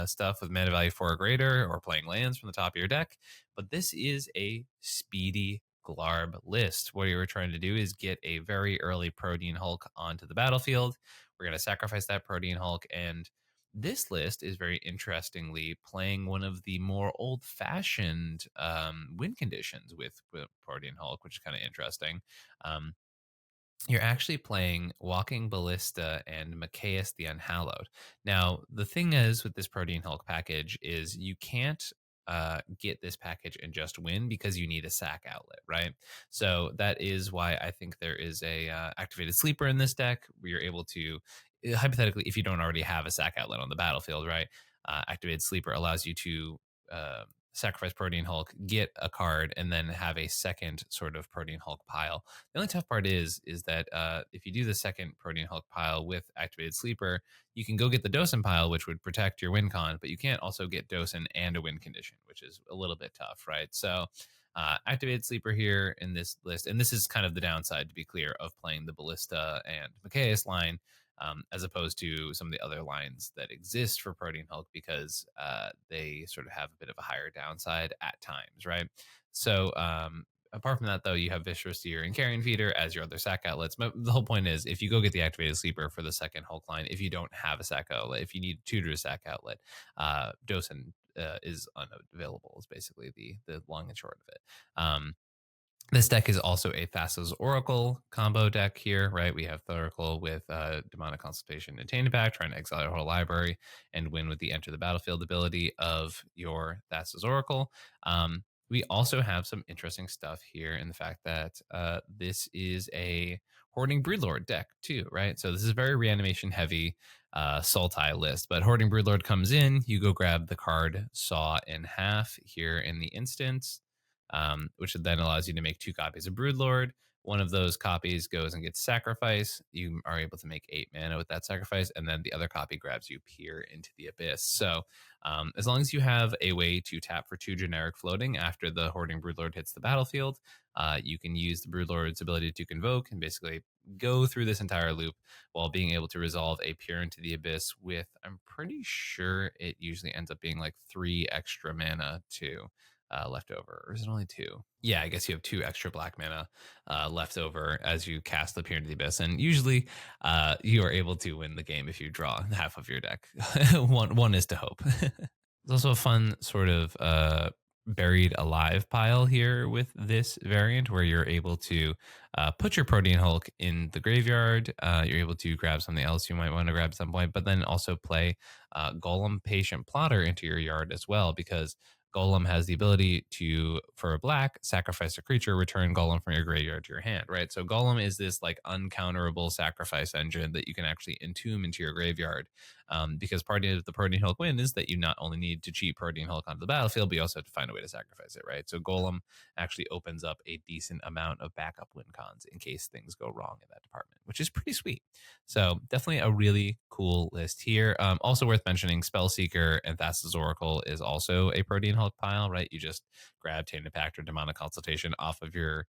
stuff with mana value 4 or greater, or playing lands from the top of your deck. But this is a speedy Glarb list. What you're trying to do is get a very early Protean Hulk onto the battlefield. We're going to sacrifice that Protean Hulk, and this list is very interestingly playing one of the more old-fashioned win conditions with Protean Hulk, which is kind of interesting. You're actually playing Walking Ballista and Macias the Unhallowed. Now, the thing is with this Protean Hulk package is you can't get this package and just win because you need a sack outlet, right? So that is why I think there is a activated sleeper in this deck where you're able to, hypothetically, if you don't already have a sack outlet on the battlefield, right? Activated sleeper allows you to sacrifice Protean Hulk, get a card, and then have a second sort of Protean Hulk pile. The only tough part is that if you do the second Protean Hulk pile with activated sleeper, you can go get the Dosen pile, which would protect your win con, but you can't also get Dosen and a win condition, which is a little bit tough, right? So activated sleeper here in this list, and this is kind of the downside, to be clear, of playing the Ballista and Machias line, as opposed to some of the other lines that exist for Protean Hulk, because they sort of have a bit of a higher downside at times, right? So apart from that, though, you have Viscerous Seer and Carrion Feeder as your other sack outlets. But the whole point is, if you go get the activated sleeper for the second Hulk line, if you don't have a sack outlet, if you need to tutor a sack outlet, Dosen is unavailable, is basically the long and short of it. This deck is also a Thassa's Oracle combo deck here, right? We have Thoracle with Demonic Consultation and Tainted Back, trying to exile your whole library and win with the Enter the Battlefield ability of your Thassa's Oracle. We also have some interesting stuff here in the fact that this is a Hoarding Broodlord deck too, right? So this is very reanimation heavy Sultai list, but Hoarding Broodlord comes in, you go grab the card Saw in Half here in the instance, which then allows you to make 2 copies of Broodlord. One of those copies goes and gets sacrifice. You are able to make 8 mana with that sacrifice, and then the other copy grabs you Peer into the Abyss. So as long as you have a way to tap for 2 generic floating after the Hoarding Broodlord hits the battlefield, you can use the Broodlord's ability to convoke and basically go through this entire loop while being able to resolve a Peer into the Abyss with, I'm pretty sure it usually ends up being like 3 extra mana too. Left over, or is it only 2? Yeah, I guess you have 2 extra black mana left over as you cast the Peer into the Abyss, and usually you are able to win the game if you draw half of your deck. one is to hope. There's also a fun sort of buried alive pile here with this variant, where you're able to put your Protean Hulk in the graveyard. You're able to grab something else you might want to grab at some point, but then also play Golem Patient Plotter into your yard as well, because Golem has the ability to, for a black, sacrifice a creature, return Golem from your graveyard to your hand, right? So Golem is this like uncounterable sacrifice engine that you can actually entomb into your graveyard, because part of the Protean Hulk win is that you not only need to cheat Protean Hulk onto the battlefield, but you also have to find a way to sacrifice it, right? So Golem actually opens up a decent amount of backup win cons in case things go wrong in that department, which is pretty sweet. So definitely a really cool list here. Also worth mentioning, Spellseeker and Thassa's Oracle is also a Protean Hulk pile, right? You just grab Tainted Pact or Demonic Consultation off of your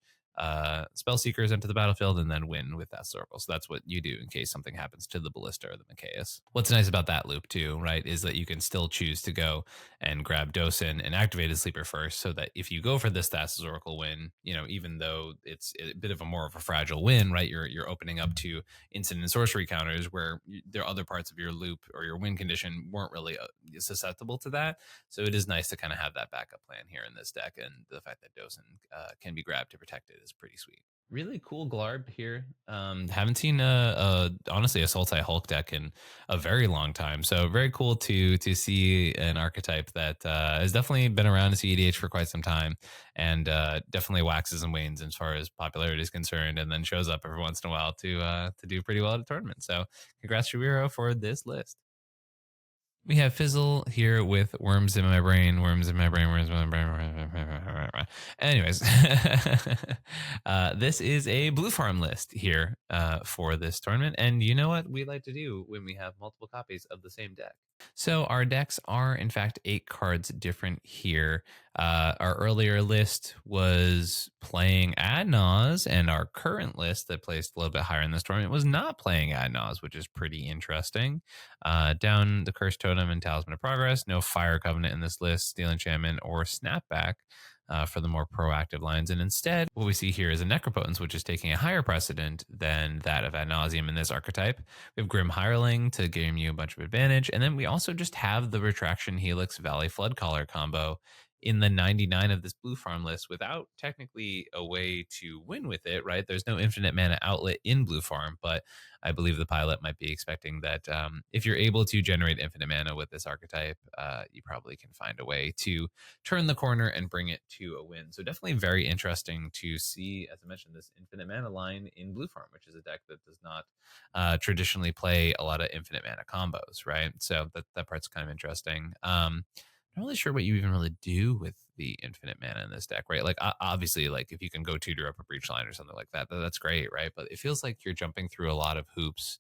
Spellseekers into the battlefield and then win with Thassa's Oracle. So that's what you do in case something happens to the Ballista or the Machias. What's nice about that loop too, right, is that you can still choose to go and grab Dosen and activate his sleeper first, so that if you go for this Thassa's Oracle win, you know, even though it's a bit of a more of a fragile win, right, you're opening up to instant and sorcery counters where there are other parts of your loop or your win condition weren't really susceptible to that. So it is nice to kind of have that backup plan here in this deck, and the fact that Dosen can be grabbed to protect it is pretty sweet. Really cool Glarb here. Haven't seen honestly a Sultai Hulk deck in a very long time, so very cool to see an archetype that has definitely been around in cEDH for quite some time, and definitely waxes and wanes as far as popularity is concerned, and then shows up every once in a while to do pretty well at a tournament. So congrats, Jhoira, for this list. We have Fizzle here with worms in my brain, worms in my brain, worms in my brain. Anyways, this is a blue farm list here for this tournament. And you know what we like to do when we have multiple copies of the same deck? So our decks are, in fact, 8 cards different here. Our earlier list was playing Ad Naz, and our current list that placed a little bit higher in this tournament was not playing Ad Naz, which is pretty interesting. Down the Cursed Totem and Talisman of Progress, no Fire Covenant in this list, Steel Enchantment, or Snapback for the more proactive lines. And instead, what we see here is a Necropotence, which is taking a higher precedent than that of Ad Nauseam in this archetype. We have Grim Hireling to give you a bunch of advantage. And then we also just have the Retraction Helix Valley Floodcaller combo in the 99 of this blue farm list without technically a way to win with it, right? There's no infinite mana outlet in blue farm, but I believe the pilot might be expecting that if you're able to generate infinite mana with this archetype, you probably can find a way to turn the corner and bring it to a win. So definitely very interesting to see, as I mentioned, this infinite mana line in blue farm, which is a deck that does not traditionally play a lot of infinite mana combos, right? So that part's kind of interesting. not really sure what you even really do with the infinite mana in this deck, right? Like obviously, like if you can go tutor up a breach line or something like that, that's great, right? But it feels like you're jumping through a lot of hoops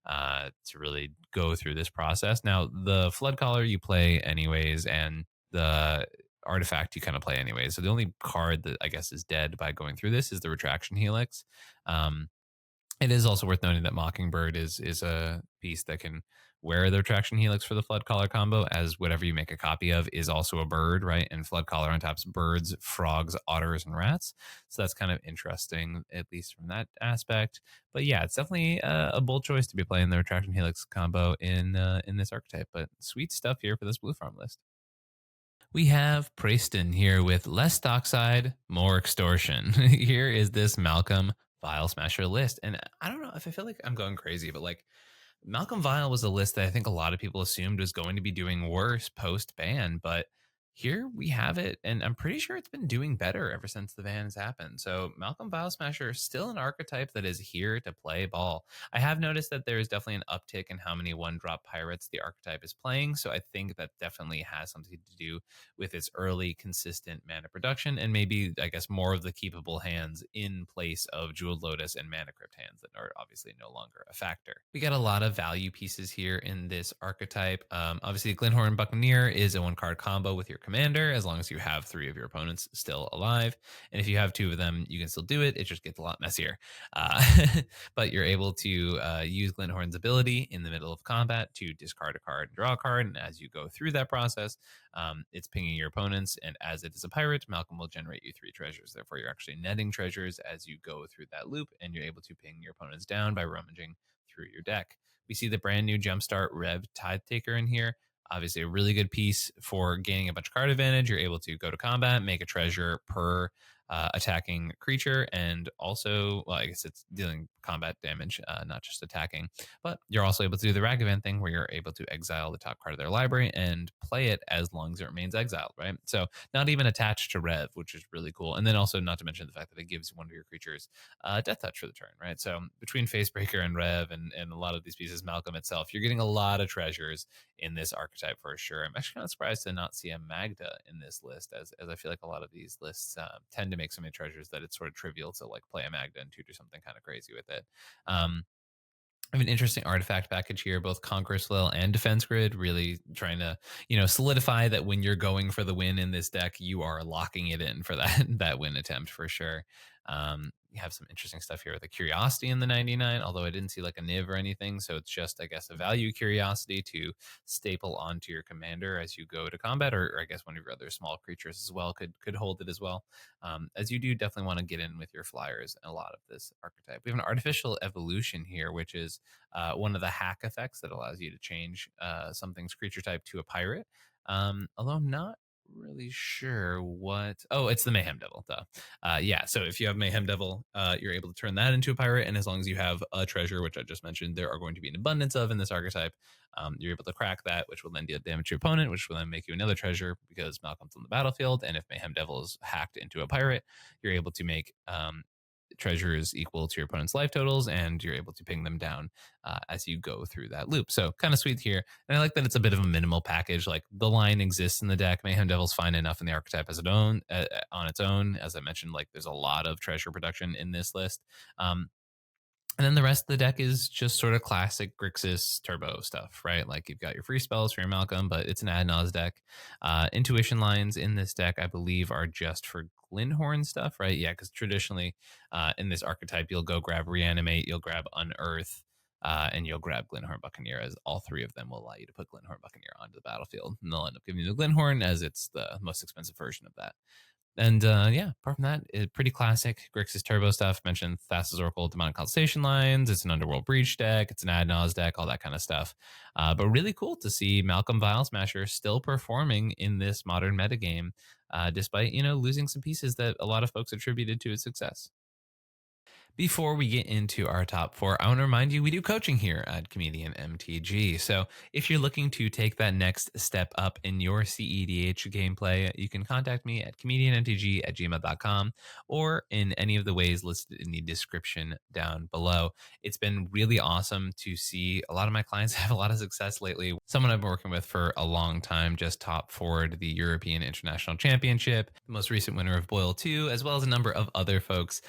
to really go through this process. Now, the flood collar you play anyways, and the artifact you kind of play anyways. So the only card that I guess is dead by going through this is the retraction helix. Um, it is also worth noting that Mockingbird is a piece that can wear the retraction helix for the flood collar combo, as whatever you make a copy of is also a bird, right? And flood collar on top's birds, frogs, otters, and rats. So that's kind of interesting, at least from that aspect. But yeah, it's definitely a bold choice to be playing the retraction helix combo in this archetype. But sweet stuff here for this blue farm list. We have Preston here with less dockside, more extortion. Here is this Malcolm Vial Smasher list. And I don't know if I feel like I'm going crazy, but like Malcolm Vial was a list that I think a lot of people assumed was going to be doing worse post ban, but here we have it, and I'm pretty sure it's been doing better ever since the ban has happened. So Malcolm Vial Smasher is still an archetype that is here to play ball. I have noticed that there is definitely an uptick in how many one drop pirates the archetype is playing, so I think that definitely has something to do with its early consistent mana production, and maybe I guess more of the keepable hands in place of Jeweled Lotus and Mana Crypt hands that are obviously no longer a factor. We got a lot of value pieces here in this archetype. Obviously, Glenhorn Buccaneer is a 1 card combo with your commander, as long as you have 3 of your opponents still alive. And if you have 2 of them, you can still do it. It just gets a lot messier. Uh, but you're able to use Glenhorn's ability in the middle of combat to discard a card and draw a card. And as you go through that process, it's pinging your opponents. And as it is a pirate, Malcolm will generate you 3 treasures. Therefore, you're actually netting treasures as you go through that loop, and you're able to ping your opponents down by rummaging through your deck. We see the brand new Jumpstart Rev Tithe Taker in here. Obviously, a really good piece for gaining a bunch of card advantage. You're able to go to combat, make a treasure per attacking creature, and also, well, I guess it's dealing combat damage, not just attacking. But you're also able to do the Ragavan thing where you're able to exile the top card of their library and play it as long as it remains exiled, right? So not even attached to Rev, which is really cool. And then also, not to mention the fact that it gives one of your creatures Death Touch for the turn, right? So between Facebreaker and Rev and a lot of these pieces, Malcolm itself, you're getting a lot of treasures in this archetype for sure. I'm actually kind of surprised to not see a Magda in this list, as I feel like a lot of these lists tend to make so many treasures that it's sort of trivial to like play a Magda and to do something kind of crazy with it. Um, I have an interesting artifact package here, both Conquer Slill and Defense Grid, really trying to, solidify that when you're going for the win in this deck, you are locking it in for that that win attempt for sure. You have some interesting stuff here with a Curiosity in the 99, although I didn't see like a Niv or anything. So it's just, I guess, a value Curiosity to staple onto your commander as you go to combat, or I guess one of your other small creatures as well could hold it as well. As you do definitely want to get in with your flyers in a lot of this archetype. We have an Artificial Evolution here, which is one of the hack effects that allows you to change something's creature type to a pirate. Although I'm not really sure what. Oh, it's the Mayhem Devil, though. Yeah, so if you have Mayhem Devil, you're able to turn that into a pirate, and as long as you have a treasure, which I just mentioned, there are going to be an abundance of in this archetype. You're able to crack that, which will then deal damage to your opponent, which will then make you another treasure because Malcolm's on the battlefield. And if Mayhem Devil is hacked into a pirate, you're able to make treasures equal to your opponent's life totals, and you're able to ping them down as you go through that loop. So kind of sweet here. And I like that it's a bit of a minimal package. Like the line exists in the deck. Mayhem Devil's fine enough in the archetype as on its own. As I mentioned, like there's a lot of treasure production in this list. And then the rest of the deck is just sort of classic Grixis turbo stuff, right? Like you've got your free spells for your Malcolm, but it's an ad nauseam deck. Intuition lines in this deck, I believe, are just for Glenhorn stuff, right? Yeah, because traditionally in this archetype, you'll go grab Reanimate, you'll grab Unearth, and you'll grab Glenhorn Buccaneer, as all 3 of them will allow you to put Glenhorn Buccaneer onto the battlefield. And they'll end up giving you the Glenhorn as it's the most expensive version of that. And yeah, apart from that, pretty classic Grixis Turbo stuff. Mentioned Thassa's Oracle, Demonic Constellation lines. It's an Underworld Breach deck. It's an Ad Nos deck, all that kind of stuff. But really cool to see Malcolm Vial Smasher still performing in this modern metagame, despite, losing some pieces that a lot of folks attributed to its success. Before we get into our top four, I want to remind you we do coaching here at Comedian MTG. So if you're looking to take that next step up in your CEDH gameplay, you can contact me at comedianmtg@gmail.com or in any of the ways listed in the description down below. It's been really awesome to see a lot of my clients have a lot of success lately. Someone I've been working with for a long time just top forward the European International Championship, the most recent winner of Boil 2, as well as a number of other folks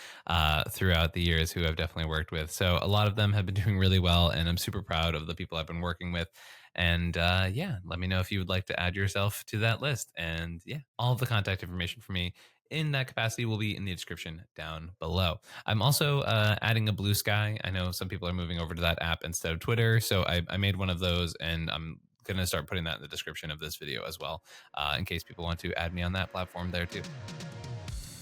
throughout the years who I've definitely worked with. So a lot of them have been doing really well, and I'm super proud of the people I've been working with. And yeah, let me know if you would like to add yourself to that list. And yeah, all of the contact information for me in that capacity will be in the description down below. I'm also adding a Blue Sky. I know some people are moving over to that app instead of Twitter. So I made one of those, and I'm going to start putting that in the description of this video as well, in case people want to add me on that platform there too.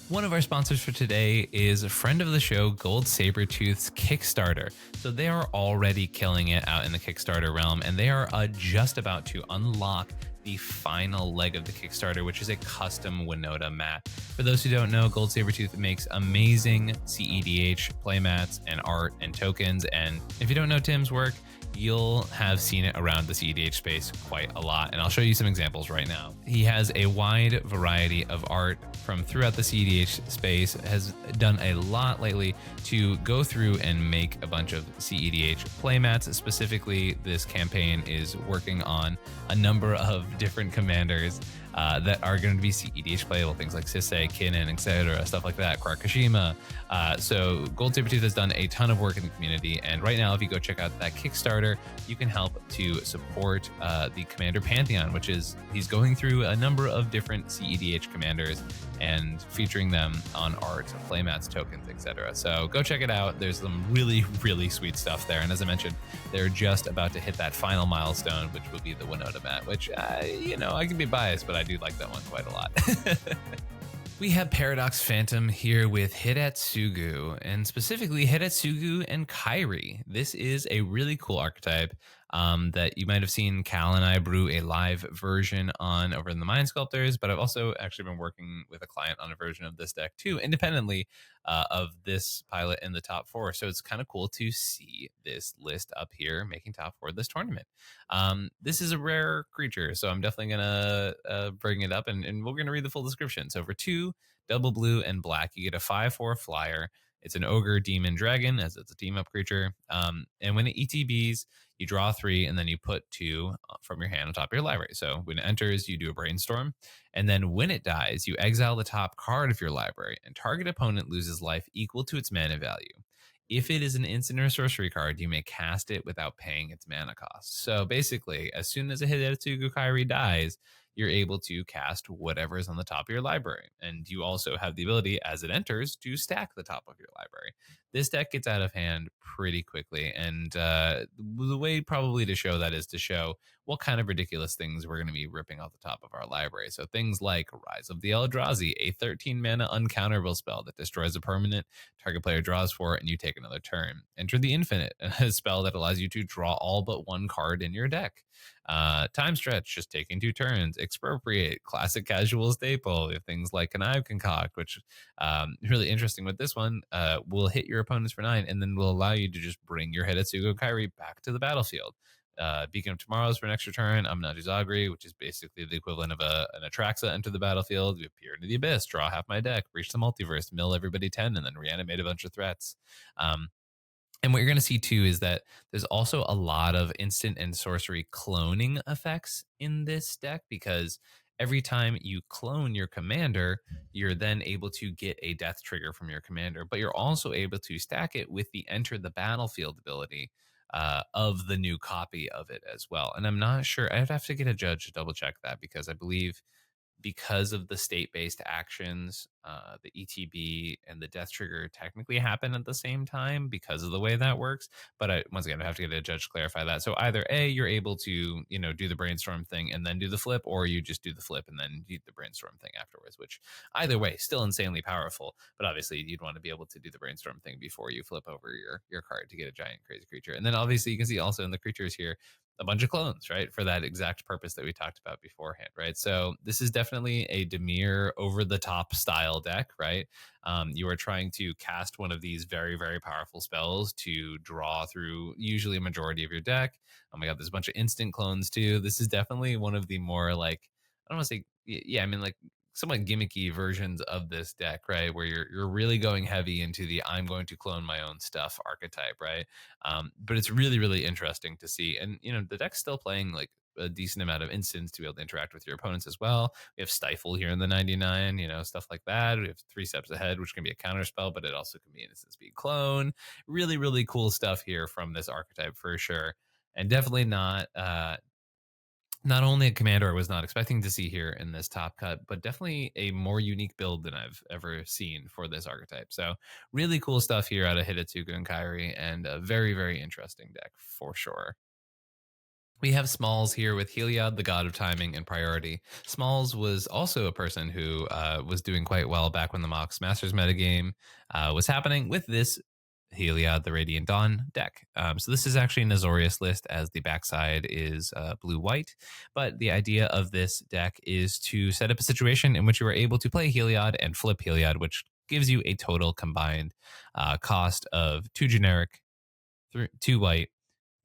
One of our sponsors for today is a friend of the show, Goldsaber Kickstarter. So they are already killing it out in the Kickstarter realm, and they are just about to unlock the final leg of the Kickstarter, which is a custom Winota mat. For those who don't know, Goldsaber makes amazing cEDH playmats and art and tokens. And if you don't know Tim's work, you'll have seen it around the cEDH space quite a lot, and I'll show you some examples right now. He has a wide variety of art from throughout the cEDH space, has done a lot lately to go through and make a bunch of cEDH playmats. Specifically, this campaign is working on a number of different commanders that are going to be cEDH playable, things like Sisei, Kinnan, etc., stuff like that, Krark. So Goldsaber has done a ton of work in the community, and right now, if you go check out that Kickstarter, you can help to support the Commander Pantheon, which is, he's going through a number of different cEDH commanders and featuring them on art, playmats, tokens, etc. So go check it out. There's some really, really sweet stuff there. And as I mentioned, they're just about to hit that final milestone, which will be the Winota mat, which, I can be biased, but I do like that one quite a lot. We have Paradox Phantom here with Hidetsugu, and specifically Hidetsugu and Kairi. This is a really cool archetype that you might have seen Cal and I brew a live version on over in the Mind Sculptors, but I've also actually been working with a client on a version of this deck too, independently of this pilot in the top four. So it's kind of cool to see this list up here making top four of this tournament. This is a rare creature, so I'm definitely gonna bring it up, and we're gonna read the full description. So for 2 double blue and black, you get a 5/4 flyer. It's an ogre demon dragon, as it's a team up creature. And when it ETBs, you draw 3, and then you put 2 from your hand on top of your library. So when it enters, you do a brainstorm, and then when it dies, you exile the top card of your library, and target opponent loses life equal to its mana value. If it is an instant or sorcery card, you may cast it without paying its mana cost. So basically, as soon as a Hidetsugu Kairi dies, you're able to cast whatever is on the top of your library. And you also have the ability, as it enters, to stack the top of your library. This deck gets out of hand pretty quickly. And the way probably to show that is to show what kind of ridiculous things we're going to be ripping off the top of our library. So things like Rise of the Eldrazi, a 13 mana uncounterable spell that destroys a permanent, target player draws 4, and you take another turn. Enter the Infinite, a spell that allows you to draw all but 1 card in your deck. Time Stretch, just taking 2 turns. Expropriate, classic casual staple. We have things like Connive Concoct, which really interesting with this one, will hit your opponents for 9, and then will allow you to just bring your Hidetsugu Kairi back to the battlefield. Beacon of Tomorrows for an extra turn. Aminaji Zagri, which is basically the equivalent of an Atraxa, enter the battlefield. You appear into the abyss, draw half my deck, breach the multiverse, mill everybody 10, and then reanimate a bunch of threats. And what you're going to see too is that there's also a lot of instant and sorcery cloning effects in this deck, because every time you clone your commander, you're then able to get a death trigger from your commander, but you're also able to stack it with the enter the battlefield ability of the new copy of it as well. And I'm not sure, I'd have to get a judge to double check that, because I believe because of the state-based actions, the ETB and the death trigger technically happen at the same time because of the way that works. But once again, I have to get a judge to clarify that. So either A, you're able to, do the brainstorm thing and then do the flip, or you just do the flip and then do the brainstorm thing afterwards, which either way, still insanely powerful. But obviously you'd want to be able to do the brainstorm thing before you flip over your card to get a giant crazy creature. And then obviously you can see also in the creatures here, a bunch of clones, right? For that exact purpose that we talked about beforehand, right? So this is definitely a Dimir over the top style deck, right? You are trying to cast one of these very, very powerful spells to draw through usually a majority of your deck. Oh my God, there's a bunch of instant clones too. This is definitely one of the more like, I don't want to say, yeah, I mean like somewhat gimmicky versions of this deck, right? Where you're really going heavy into the I'm going to clone my own stuff archetype, right? But it's really, really interesting to see. And the deck's still playing like a decent amount of instants to be able to interact with your opponents as well. We have Stifle here in the 99, stuff like that. We have 3 steps ahead, which can be a counter spell, but it also can be an instant speed clone. Really, really cool stuff here from this archetype for sure. And definitely not only a commander I was not expecting to see here in this top cut, but definitely a more unique build than I've ever seen for this archetype. So really cool stuff here out of Hidetsugu and Kairi, and a very, very interesting deck for sure. We have Smalls here with Heliad, the god of timing and priority. Smalls was also a person who was doing quite well back when the Mox Masters metagame was happening with this Heliad, the Radiant Dawn deck. So this is actually an Azorius list, as the backside is blue-white. But the idea of this deck is to set up a situation in which you are able to play Heliad and flip Heliad, which gives you a total combined cost of 2 generic, 2 white,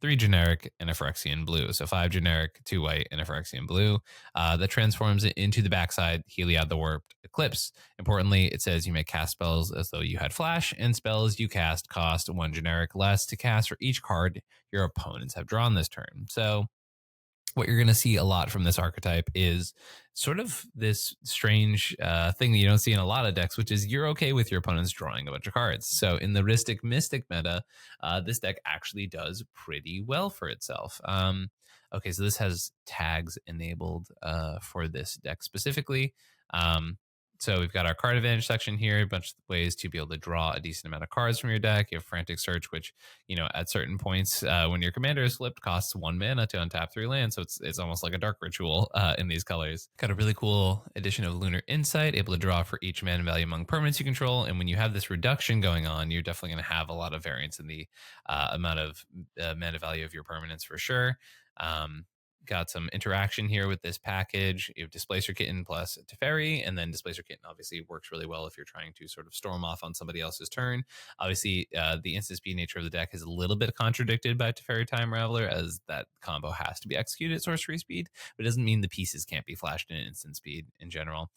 3 generic, and a Phyrexian blue. So 5 generic, 2 white, and a Phyrexian blue. That transforms it into the backside, Heliad the Warped Eclipse. Importantly, it says you may cast spells as though you had flash, and spells you cast cost 1 generic less to cast for each card your opponents have drawn this turn. So what you're going to see a lot from this archetype is sort of this strange thing that you don't see in a lot of decks, which is you're okay with your opponents drawing a bunch of cards. So in the Rhystic Mystic meta, this deck actually does pretty well for itself. Okay, so this has tags enabled for this deck specifically. So we've got our card advantage section here, a bunch of ways to be able to draw a decent amount of cards from your deck. You have Frantic Search, which at certain points when your commander is flipped, costs 1 mana to untap 3 lands. So it's almost like a dark ritual in these colors. Got a really cool addition of Lunar Insight, able to draw for each mana value among permanents you control. And when you have this reduction going on, you're definitely going to have a lot of variance in the amount of mana value of your permanents for sure. Got some interaction here with this package. You have Displacer Kitten plus Teferi, and then Displacer Kitten obviously works really well if you're trying to sort of storm off on somebody else's turn. Obviously, the instant speed nature of the deck is a little bit contradicted by Teferi Time Raveler, as that combo has to be executed at sorcery speed, but it doesn't mean the pieces can't be flashed in instant speed in general.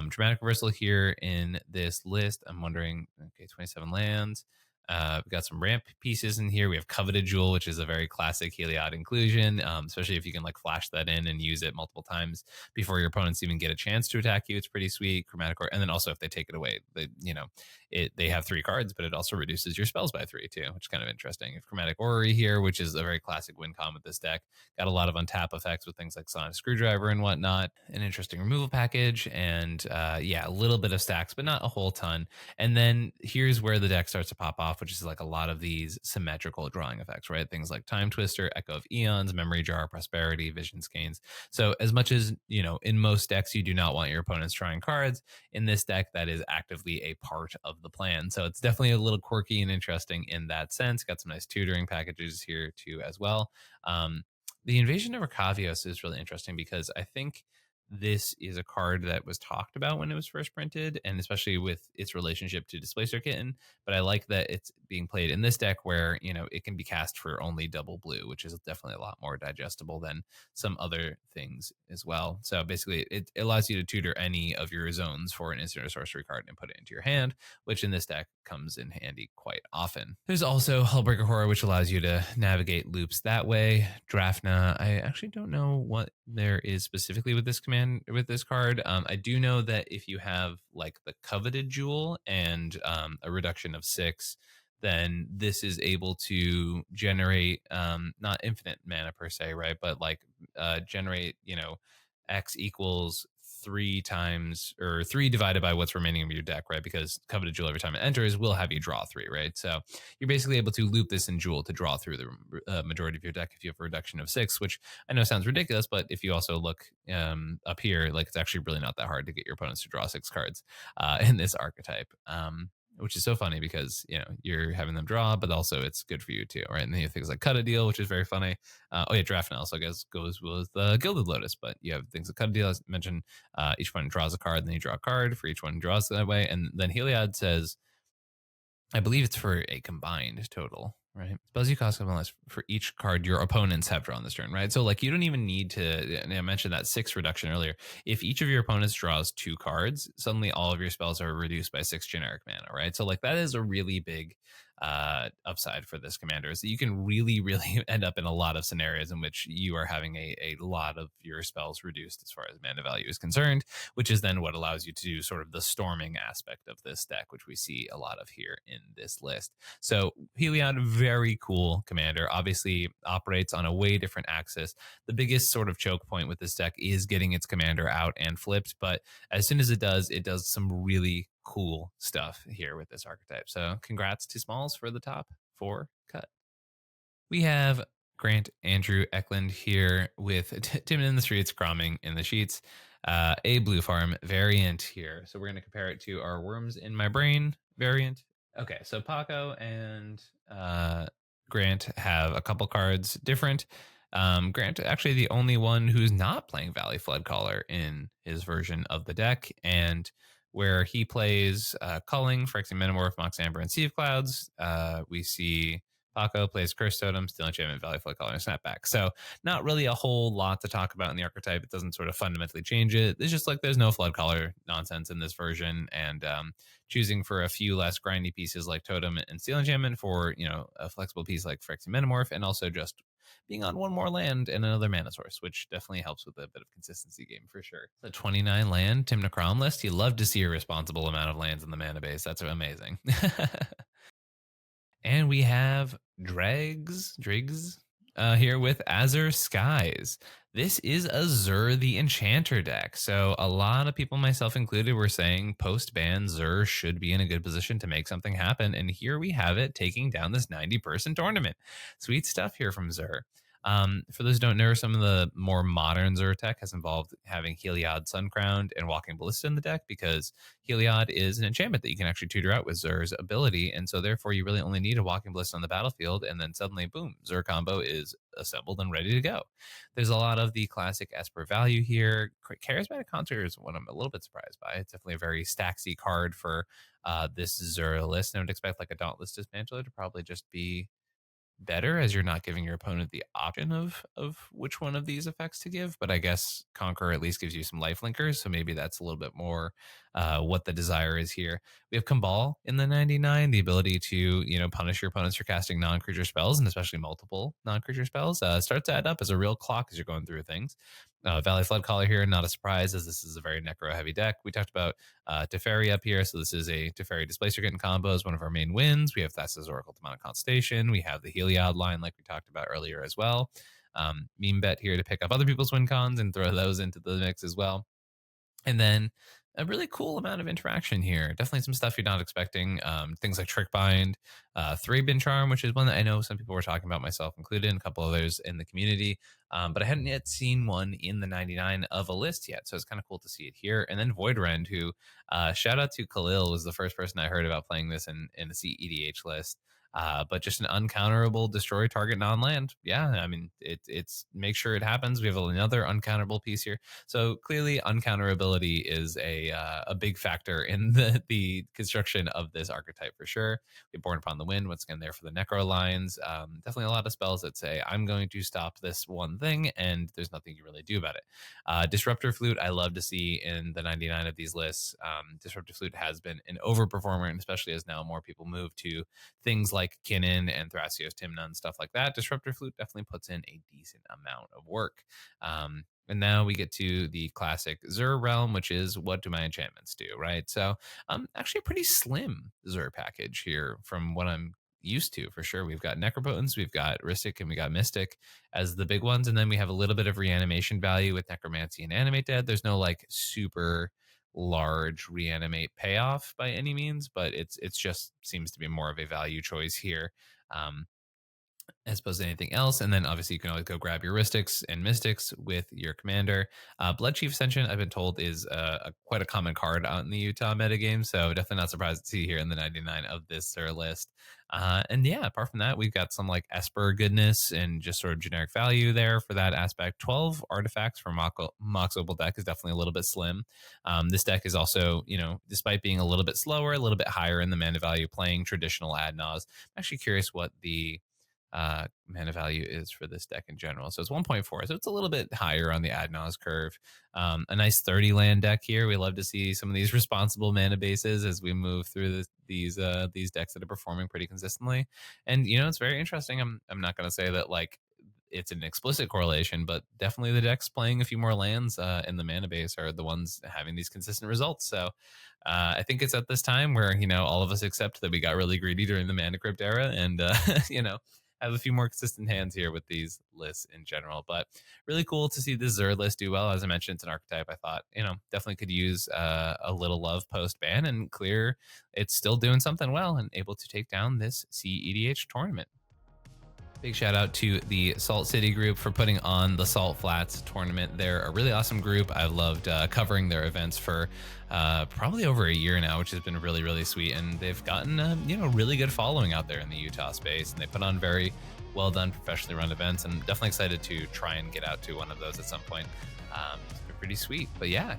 Dramatic Reversal here in this list. I'm wondering, okay, 27 lands. We've got some ramp pieces in here. We have Coveted Jewel, which is a very classic Heliod inclusion, especially if you can like flash that in and use it multiple times before your opponents even get a chance to attack you. It's pretty sweet. Chromatic Ore, and then also if they take it away, they have 3 cards, but it also reduces your spells by 3 too, which is kind of interesting. If Chromatic Orrery here, which is a very classic win con with this deck, got a lot of untap effects with things like Sonic Screwdriver and whatnot. An interesting removal package, and a little bit of stacks, but not a whole ton. And then here's where the deck starts to pop off, which is like a lot of these symmetrical drawing effects, right? Things like Time Twister, Echo of Eons, Memory Jar, Prosperity, Vision Skeins. So as much as, in most decks, you do not want your opponents drawing cards, in this deck, that is actively a part of the plan. So it's definitely a little quirky and interesting in that sense. Got some nice tutoring packages here too as well. The Invasion of Rakavios is really interesting because I think this is a card that was talked about when it was first printed, and especially with its relationship to Displacer Kitten. But I like that it's being played in this deck where, it can be cast for only double blue, which is definitely a lot more digestible than some other things as well. So basically, it allows you to tutor any of your zones for an instant or sorcery card and put it into your hand, which in this deck comes in handy quite often. There's also Hullbreaker Horror, which allows you to navigate loops that way. Draftna, I actually don't know what there is specifically with this command, with this card. I do know that if you have like the Coveted Jewel and a reduction of 6, then this is able to generate not infinite mana per se, right? But like generate, X equals 3 times, or 3 divided by what's remaining of your deck, right? Because Coveted Jewel every time it enters will have you draw 3, right? So you're basically able to loop this in Jewel to draw through the majority of your deck if you have a reduction of 6, which I know sounds ridiculous, but if you also look up here, like it's actually really not that hard to get your opponents to draw 6 cards in this archetype. which is so funny because you're having them draw, but also it's good for you too, right? And then you have things like cut a deal, which is very funny. Oh yeah, draft now, so I guess goes with the Gilded Lotus, but you have things like cut a deal, as mentioned. Each one draws a card, then you draw a card for each one draws that way, and then Heliad says, I believe it's for a combined total, right? Spells you cost less for each card your opponents have drawn this turn, right? So like you don't even need to. And I mentioned that 6 reduction earlier. If each of your opponents draws 2 cards, suddenly all of your spells are reduced by 6 generic mana, right? So like that is a really big upside for this commander, is that you can really, really end up in a lot of scenarios in which you are having a lot of your spells reduced as far as mana value is concerned, which is then what allows you to do sort of the storming aspect of this deck, which we see a lot of here in this list. So Heliod, very cool commander, obviously operates on a way different axis. The biggest sort of choke point with this deck is getting its commander out and flipped, but as soon as it does some really cool stuff here with this archetype. So congrats to Smalls for the top 4 cut. We have Grant Andrew Eklund here with Tymna in the streets, Cromming in the sheets. A blue farm variant here. So we're going to compare it to our Worms in My Brain variant. Okay, so Paco and Grant have a couple cards different. Grant actually the only one who's not playing Valley Flood Caller in his version of the deck, and where he plays Culling, Phyrexian Metamorph, Mox Amber, and Sea of Clouds. We see Paco plays Curse Totem, Steel Enchantment, Valley Flood Caller, and Snapback. So not really a whole lot to talk about in the archetype. It doesn't sort of fundamentally change it. It's just like there's no Flood Caller nonsense in this version, and choosing for a few less grindy pieces like Totem and Steel Enchantment for a flexible piece like Phyrexian Metamorph, and also just being on one more land and another mana source, which definitely helps with a bit of consistency game for sure. The 29 land Tymna Crom list. You love to see a responsible amount of lands in the mana base. That's amazing. And we have Driggs here with Azure Skies. This is Azure the Enchanter deck. So a lot of people, myself included, were saying post-ban Zur should be in a good position to make something happen. And here we have it taking down this 90-person tournament. Sweet stuff here from Zur. For those who don't know, some of the more modern Zur tech has involved having Heliod Suncrowned and Walking Ballista in the deck, because Heliod is an enchantment that you can actually tutor out with Zur's ability, and so therefore you really only need a Walking Ballista on the battlefield, and then suddenly, boom, Zur combo is assembled and ready to go. There's a lot of the classic Esper value here. Charismatic Concert is what I'm a little bit surprised by. It's definitely a very stacksy card for this Zur list, and I would expect like a Dauntless Dismantler to probably just be better, as you're not giving your opponent the option of which one of these effects to give. But I guess Conqueror at least gives you some life linkers, so maybe that's a little bit more what the desire is here. We have Kambal in the 99, the ability to punish your opponents for casting non-creature spells, and especially multiple non-creature spells. Starts to add up as a real clock as you're going through things. Valley Flood Caller here, not a surprise, as this is a very necro heavy deck. We talked about Teferi up here, so this is a Teferi Displacer getting combos, one of our main wins. We have Thassa's Oracle Demonic Constellation. We have the Heliod line, like we talked about earlier as well. Meme Bet here to pick up other people's win cons and throw those into the mix as well. And then a really cool amount of interaction here. Definitely some stuff you're not expecting. Things like Trick Bind, Thraben Charm, which is one that I know some people were talking about, myself included, and a couple others in the community. But I hadn't yet seen one in the 99 of a list yet. So it's kind of cool to see it here. And then Void Rend, who shout out to Khalil, was the first person I heard about playing this in the cEDH list. But just an uncounterable destroy target non-land. Yeah, I mean, it's make sure it happens. We have another uncounterable piece here. So clearly, uncounterability is a big factor in the construction of this archetype for sure. We have Born Upon the Wind, once again, there for the Necro lines. Definitely a lot of spells that say, I'm going to stop this one thing, and there's nothing you really do about it. Disruptor Flute, I love to see in the 99 of these lists. Disruptor Flute has been an overperformer, and especially as now more people move to things like Kinnan and Thrasios Tymna and stuff like that. Disruptor Flute definitely puts in a decent amount of work. And now we get to the classic Zur realm, which is what do my enchantments do, right? So actually a pretty slim Zur package here from what I'm used to, for sure. We've got Necropotence, we've got Ristic, and we got Mystic as the big ones. And then we have a little bit of reanimation value with Necromancy and Animate Dead. There's no like super large reanimate payoff by any means, but it's just seems to be more of a value choice here. as opposed to anything else. And then obviously you can always go grab your Ristics and Mystics with your commander. Blood Chief Ascension, I've been told, is quite a common card out in the Utah metagame. So definitely not surprised to see here in the 99 of this Sir list. And yeah, apart from that, we've got some like Esper goodness and just sort of generic value there for that aspect. 12 artifacts for Mox Opal deck is definitely a little bit slim. This deck is also, you know, despite being a little bit slower, a little bit higher in the mana value, playing traditional Adnaz. I'm actually curious what the mana value is for this deck in general. So it's 1.4. So it's a little bit higher on the Adnaz curve. A nice 30 land deck here. We love to see some of these responsible mana bases as we move through these decks that are performing pretty consistently. And you know, it's very interesting. I'm not going to say that like it's an explicit correlation, but definitely the decks playing a few more lands in the mana base are the ones having these consistent results. So I think it's at this time where, you know, all of us accept that we got really greedy during the Mana Crypt era and, you know, have a few more consistent hands here with these lists in general. But really cool to see this Xur list do well. As I mentioned, it's an archetype I thought, you know, definitely could use a little love post ban, and clear it's still doing something well and able to take down this cEDH tournament. Big shout out to the Salt City group for putting on the Salt Flats tournament. They're a really awesome group. I've loved covering their events for probably over a year now, which has been really, really sweet. And they've gotten you know, really good following out there in the Utah space. And they put on very well done, professionally run events. And definitely excited to try and get out to one of those at some point. It's been pretty sweet. But yeah,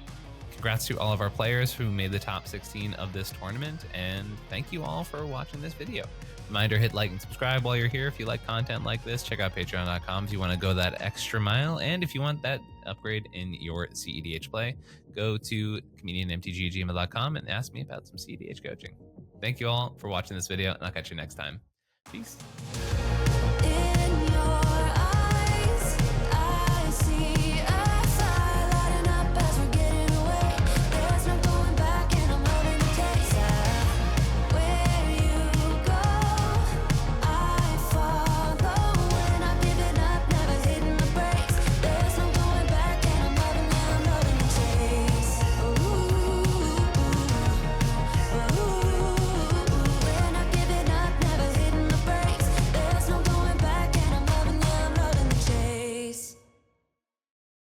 congrats to all of our players who made the top 16 of this tournament. And thank you all for watching this video. Reminder, hit like and subscribe while you're here. If you like content like this, check out patreon.com if you want to go that extra mile. And if you want that upgrade in your cEDH play, go to comedianmtg@gmail.com and ask me about some cEDH coaching. Thank you all for watching this video, and I'll catch you next time. Peace.